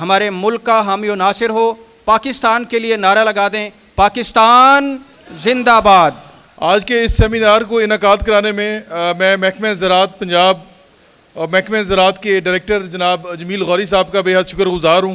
ہمارے ملک کا حامی و ناصر ہو. پاکستان کے لیے نعرہ لگا دیں, پاکستان زندہ باد. آج کے اس سیمینار کو انعقاد کرانے میں میں محکمہ زراعت پنجاب اور محکمہ زراعت کے ڈائریکٹر جناب جمیل غوری صاحب کا بے حد شکر گزار ہوں.